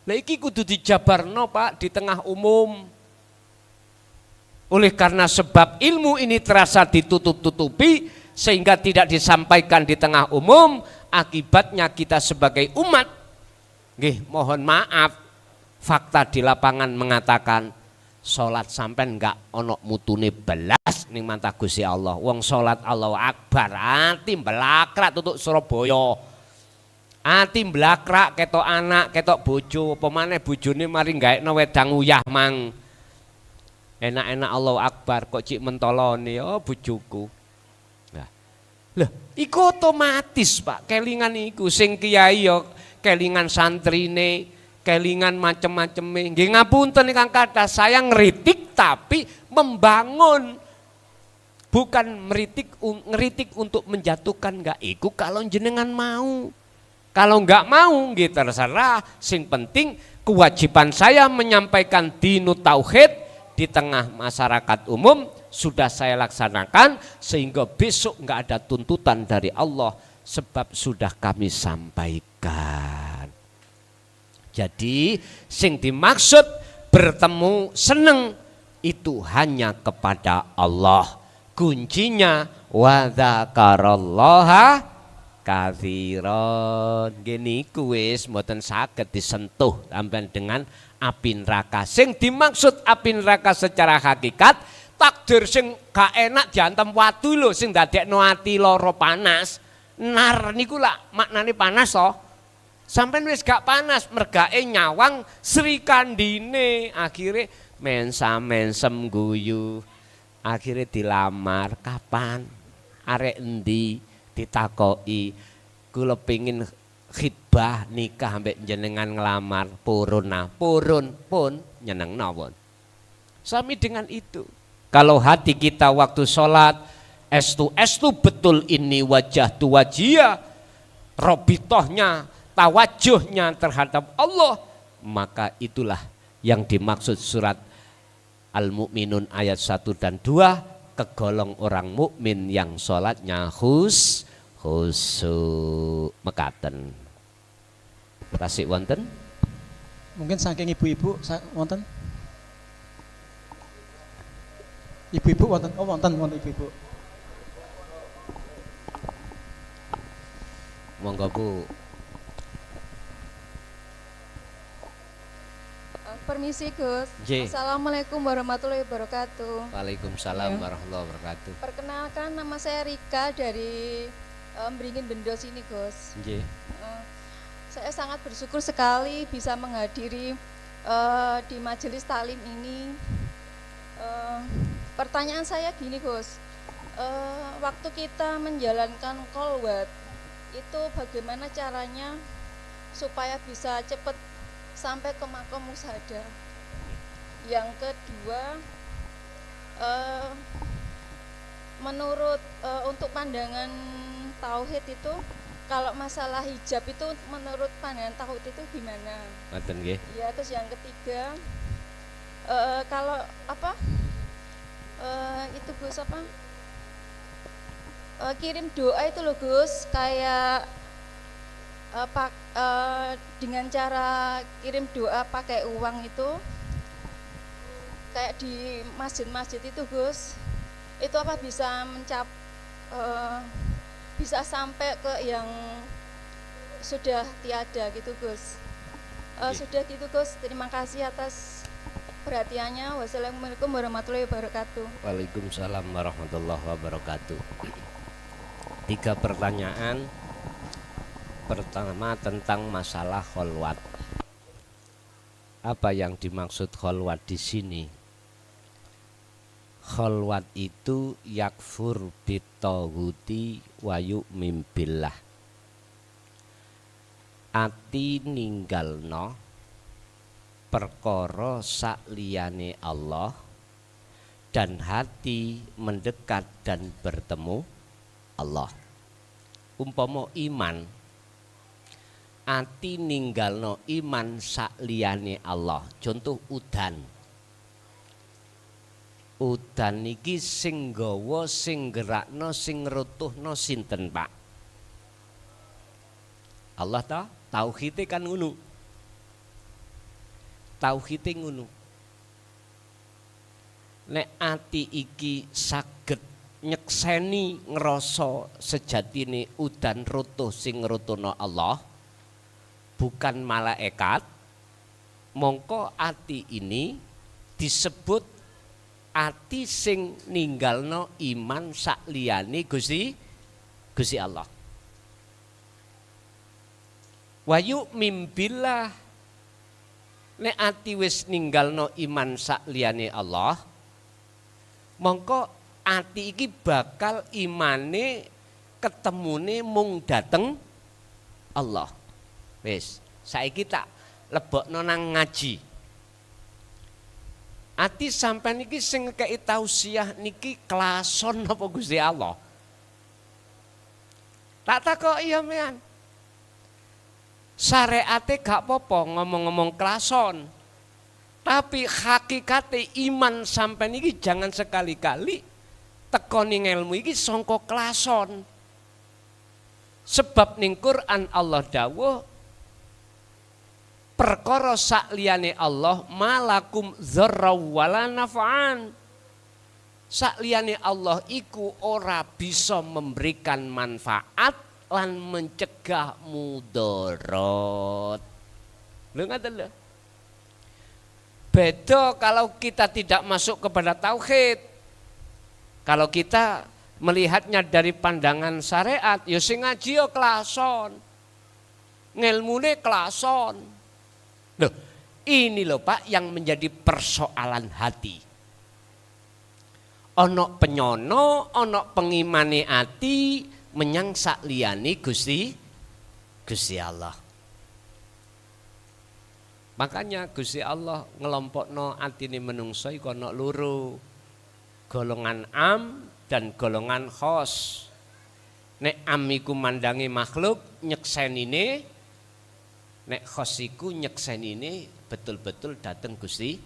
Lah iki kudu dijabarno Pak di tengah umum. Oleh karena sebab ilmu ini terasa ditutup-tutupi sehingga tidak disampaikan di tengah umum, akibatnya kita sebagai umat, nggih mohon maaf, fakta di lapangan mengatakan salat sampean enggak ono mutune belas ning mata Gusti Allah. Wong salat Allahu Akbar, ati belakrak tutuk Surabaya. Ati mblakrak ketok anak, ketok bojo, apa maneh bojone mari gaekno wedang uyah mang. Enak-enak Allahu Akbar kok cik mentolone oh bojoku. Nah. Loh, iku otomatis Pak, kelingan iku sing kiai yo kelingan santrine, kelingan macem-maceme. Nggih ngapunten ingkang kathah, saya ngritik tapi membangun. Bukan ngeritik untuk menjatuhkan, enggak iku kalau jenengan mau. Kalau enggak mau, gitu terserah. Sing penting kewajiban saya menyampaikan dinu tauhid di tengah masyarakat umum sudah saya laksanakan sehingga besok enggak ada tuntutan dari Allah sebab sudah kami sampaikan. Jadi sing dimaksud bertemu seneng itu hanya kepada Allah. Kuncinya wa dzakarallaha katsiran. Gini wis mboten saged disentuh sampean dengan api neraka. Sing dimaksud api neraka secara hakikat takdir sing gak enak diantem watu lho sing dadekno ati lara panas. Nar niku lak maknane panas to. Sampeyan wis gak panas, mergake nyawang Srikandine, akhire mensam-mensem guyu. Akhire dilamar, kapan? Arek endi? Ditakoki. Kula pengin khitbah nikah ambek jenengan ngelamar, purun nah, purun pun nyenengno pun. Sami dengan itu. Kalau hati kita waktu sholat estu betul ini wajah tu wajia, robitohnya, tawajuhnya terhadap Allah, maka itulah yang dimaksud surat Al-Mu'minun ayat 1 dan 2, kegolong orang mukmin yang sholatnya khusyuk mekaten. Tasik wonten? Mungkin saking ibu-ibu wonten. Ibu-ibu wonten, oh wonten ibu-ibu. Monggo Bu. Permisi Gus. J. Assalamualaikum warahmatullahi wabarakatuh. Waalaikumsalam Ya. warahmatullahi wabarakatuh. Perkenalkan, nama saya Rika dari Beringin Bendo sini Gus. J. Saya sangat bersyukur sekali bisa menghadiri di majelis taklim ini. Pertanyaan saya gini Gus, waktu kita menjalankan kholwat itu bagaimana caranya supaya bisa cepat sampai ke makom musyahadah? Yang kedua, menurut untuk pandangan tauhid itu, kalau masalah hijab itu menurut pandangan tauhid itu gimana? Ngoten nggih. Ya, terus yang ketiga, kalau apa itu Gus apa? Kirim doa itu loh Gus, kayak dengan cara kirim doa pakai uang itu, kayak di masjid-masjid itu Gus, itu apa bisa bisa sampai ke yang sudah tiada gitu Gus. Sudah gitu Gus, terima kasih atas perhatiannya. Wassalamualaikum warahmatullahi wabarakatuh. Waalaikumsalam warahmatullahi wabarakatuh. 3 pertanyaan. Pertama tentang masalah kholwat. Apa yang dimaksud kholwat di sini? Kholwat itu yakfur bitawuti wa yu'min billah. Ati ninggalno perkara sakliyane Allah dan hati mendekat dan bertemu Allah. Umpama iman, ati ninggalno iman sakliyane Allah. Contoh udan. Udan niki sing nggawa, sing gerakno, sing ngrutuhno sinten, Pak? Allah ta? Tauhide kan ngono. Tauhide ngono. Nek ati iki saged nyekseni ngrasa sejatine udan rutuh sing ngrutuhno Allah, bukan malaikat, mongko ati ini disebut ati sing ninggalno iman sakliyane Gusti Allah. Wa yu'min billah, nek ati wis ninggalno iman sakliyane Allah, mongko ati iki bakal imane ketemune mung dateng Allah. Wis, saiki tak lebokno nang ngaji. Ati sampean iki sing ngekeki tausiah niki klason apa Gusti Allah? Tak takoki ya mean. Syariate gak apa-apa ngomong-ngomong klason. Tapi hakikate iman sampean iki jangan sekali-kali tekoni ilmu iki sangka klason. Sebab ning Quran Allah dawuh perkara sakliyane Allah malakum dzarra wala naf'an. Sakliyane Allah iku ora bisa memberikan manfaat lan mencegah mudarat. Lho ngaten lho. Beda kalau kita tidak masuk kepada tauhid. Kalau kita melihatnya dari pandangan syariat, ya sing ngaji ya klason. Ngilmune klason. Loh, ini loh Pak yang menjadi persoalan hati. Ono penyono, ono pengimane ati menyang sakliyane Gusti Allah. Makanya Gusti Allah ngelompokno atine menungso iku ana loro. Golongan am dan golongan khos. Nek am iku mandangi makhluk nyeksenine, nek khos iku nyeksenine betul-betul dateng Gusti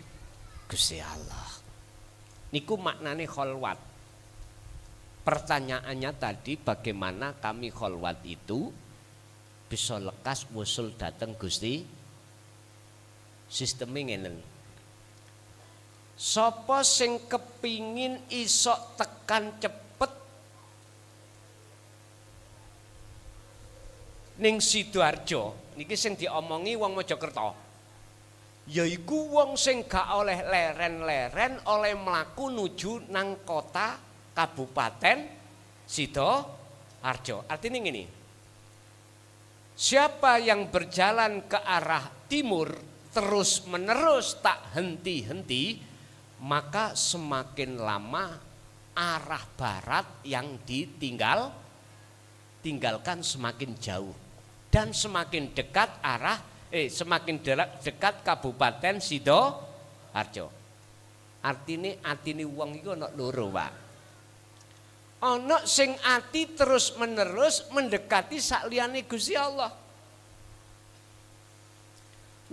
Allah. Niku maknane kholwat. Pertanyaannya tadi bagaimana kami kholwat itu bisa lekas wusul dateng Gusti. Sistemnya ngenen. Sopo sing kepingin isok tekan cepet ning Sidoarjo niki sing diomongi wong Mojokerto. Yaiku wong sing gak oleh leren-leren oleh mlaku nuju nang kota Kabupaten Sidoarjo. Artinya gini. Siapa yang berjalan ke arah timur terus menerus tak henti-henti, maka semakin lama arah barat yang tinggalkan semakin jauh dan semakin dekat dekat Kabupaten Sidoarjo. Artine wong iku ana loro, Pak. Ana sing ati terus menerus mendekati sakliyane Gusti Allah.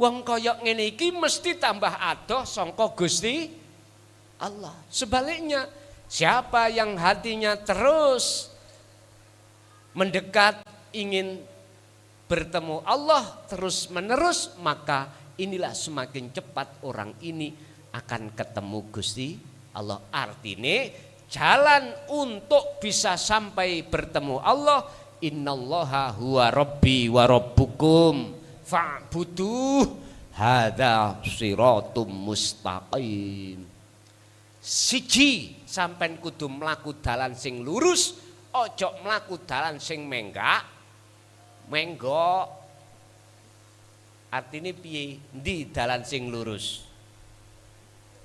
Wong kaya ngene iki mesti tambah adoh sangka Gusti Allah. Sebaliknya, siapa yang hatinya terus mendekat ingin bertemu Allah terus menerus, maka inilah semakin cepat orang ini akan ketemu Gusti Allah. Artinya jalan untuk bisa sampai bertemu Allah, innallaha huwa rabbi wa rabbukum fa'buduh hadza siratum mustaqim. Siji, sampean kudu mlaku dalan sing lurus, ojo mlaku dalan sing menggok. Artine piye? Ndi dalan sing lurus?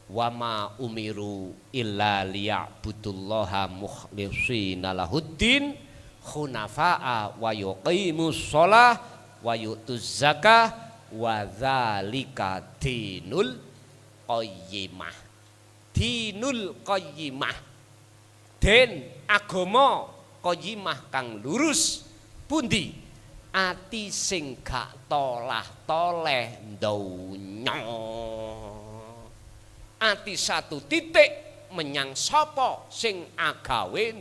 Wama umiru illa liya'budullaha mukhlishina lahuddin hunafa'a wa yuqimus shalah wa yu'tuz zakah wa dzalika dinul qayyimah. Dinul qayyimah. Den agama qayyimah kang lurus pundi? Ati sing gak tolah-toleh donya. Ati satu titik menyang sapa sing agawe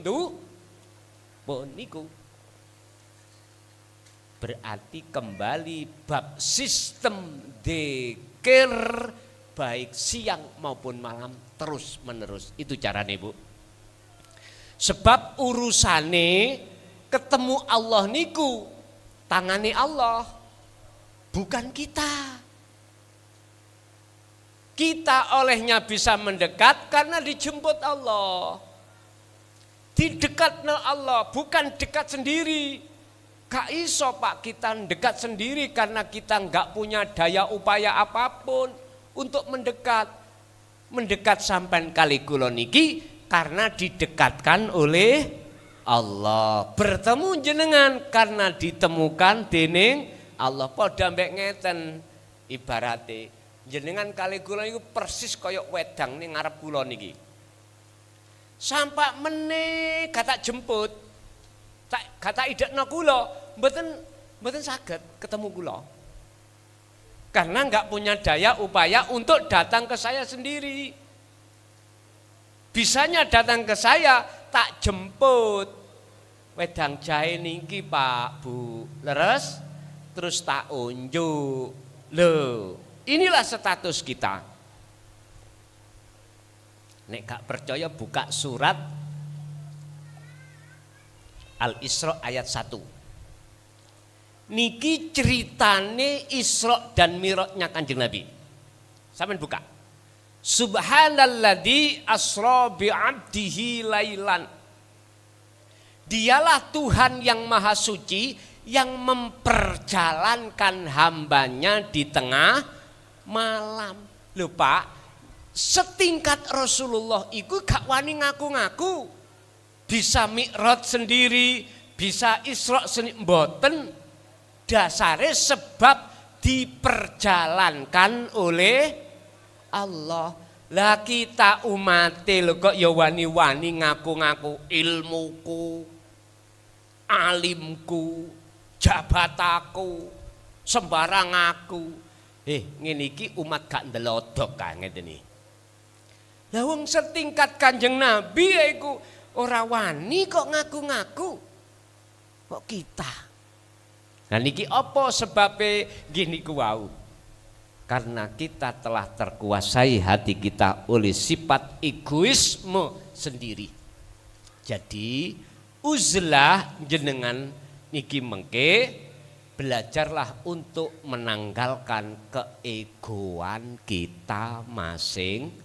niku. Berarti kembali bab sistem dzikir baik siang maupun malam terus menerus. Itu carane, Bu. Sebab urusane ketemu Allah niku tangani Allah, bukan kita. Kita olehnya bisa mendekat karena dijemput Allah. Didekatna Allah, bukan dekat sendiri. Gak iso Pak kita dekat sendiri karena kita gak punya daya upaya apapun untuk mendekat. Mendekat sampai kali kula niki karena didekatkan oleh Allah. Bertemu jenengan karena ditemukan dening Allah. Padha mbek ngeten ibarate jenengan kali kula niku persis kaya wedang ning ngarep kula niki. Sampai meneh kata jemput. Kata idekna kula mboten saged ketemu kula. Karena enggak punya daya upaya untuk datang ke saya sendiri. Bisanya datang ke saya tak jemput. Wedang jahe niki Pak Bu, leres terus tak unjuk. Loh, inilah status kita. Nek gak percaya buka surat Al-Isra ayat 1. Niki ceritane Isra dan Mi'rajnya Kanjeng Nabi. Sampeyan buka. Subhanalladzi asra bi'abdihi lailan. Dialah Tuhan yang maha suci yang memperjalankan hambanya di tengah malam. Lho Pak, setingkat Rasulullah itu gak wani ngaku-ngaku. Bisa Mi'raj sendiri, bisa Isra sendiri, mboten. Dasare sebab diperjalankan oleh Allah. Lah kita umat lho kok ya wani-wani ngaku-ngaku ilmuku, alimku, jabataku, sembarang aku. Ngene iki umat gak ndelodok ka ngeten iki. Lah wong setingkat Kanjeng Nabi iku ora wani kok ngaku-ngaku. Kok kita? Nah niki apa sebabe gini ku wau? Karena kita telah terkuasai hati kita oleh sifat egoisme sendiri. Jadi uzlah jenengan niki mengke belajarlah untuk menanggalkan keegoan kita masing-masing.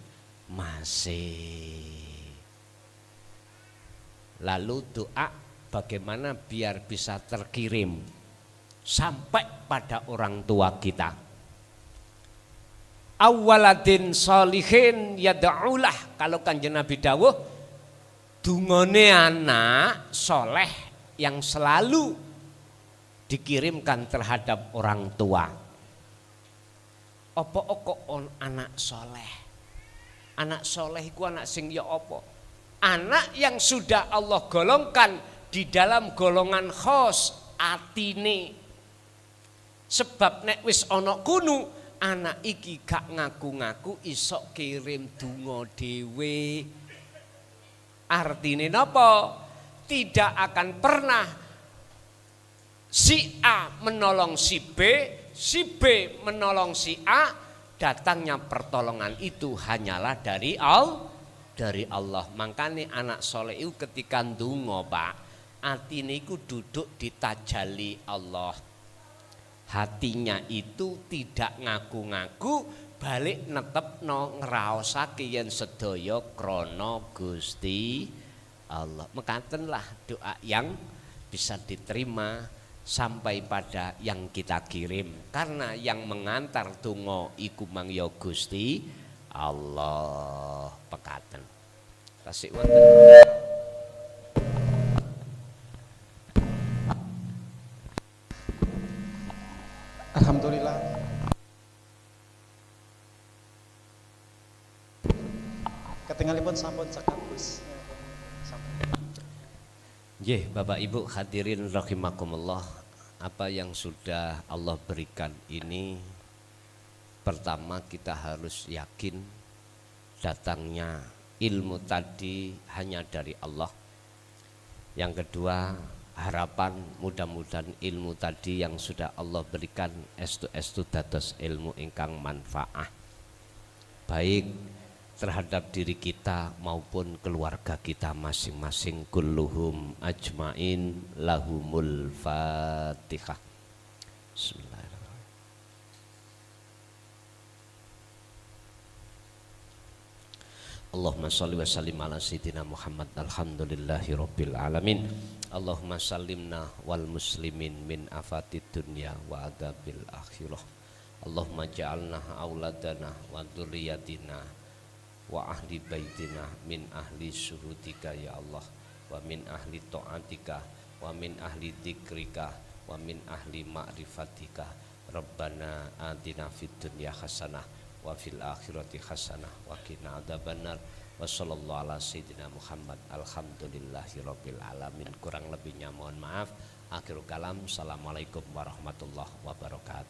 Lalu doa bagaimana biar bisa terkirim sampai pada orang tua kita. Awaladin solihin yada'ulah, kalau Kanjeng Nabi dawuh dungane anak soleh yang selalu dikirimkan terhadap orang tua. Apa on anak soleh? Anak soleh itu anak sing ya apa? Anak yang sudah Allah golongkan di dalam golongan khos atine. Sebab nek wis ana kunu anak iki gak ngaku-ngaku isok kirim donga dhewe. Artine napa? Tidak akan pernah si A menolong si B menolong si A. Datangnya pertolongan itu hanyalah dari Allah. Makanya anak soleh itu ketika ndonga Pak, atine iku duduk di tajalli Allah. Hatinya itu tidak ngaku-ngaku, balik netepno ngraosake yen sedaya krana Gusti Allah. Mekatenlah doa yang bisa diterima sampai pada yang kita kirim. Karena yang mengantar donga iku mang ya Gusti Allah. Pekaten. Tasik wonten. Alhamdulillah. Ketinggalipun sampun cekap Gus. Nggih, Bapak Ibu hadirin rahimakumullah, apa yang sudah Allah berikan ini, pertama kita harus yakin datangnya ilmu tadi hanya dari Allah. Yang kedua, harapan mudah-mudahan ilmu tadi yang sudah Allah berikan estu dados ilmu ingkang manfaat baik terhadap diri kita maupun keluarga kita masing-masing. Kulluhum ajmain lahumul fatihah. Bismillahirrahmanirrahim. Allahumma sholli wa sallim ala sayyidina Muhammad. Alhamdulillahi rabbil alamin. Allahumma sallimna wal muslimin min afatid dunya wa adabil akhirah. Allahumma ja'alna auladana wa dzurriyyatina wa ahli baitina min ahli syuhudika ya Allah, wa min ahli ta'atika, wa min ahli dzikrika, wa min ahli ma'rifatika. Rabbana atina fid dunya hasanah wa fil akhirati hasanah wa qina adzabannar. Wa sallallahu ala sayyidina Muhammad. Alhamdulillahi rabbil alamin. Kurang lebihnya mohon maaf. Akhirul kalam. Assalamualaikum warahmatullahi wabarakatuh.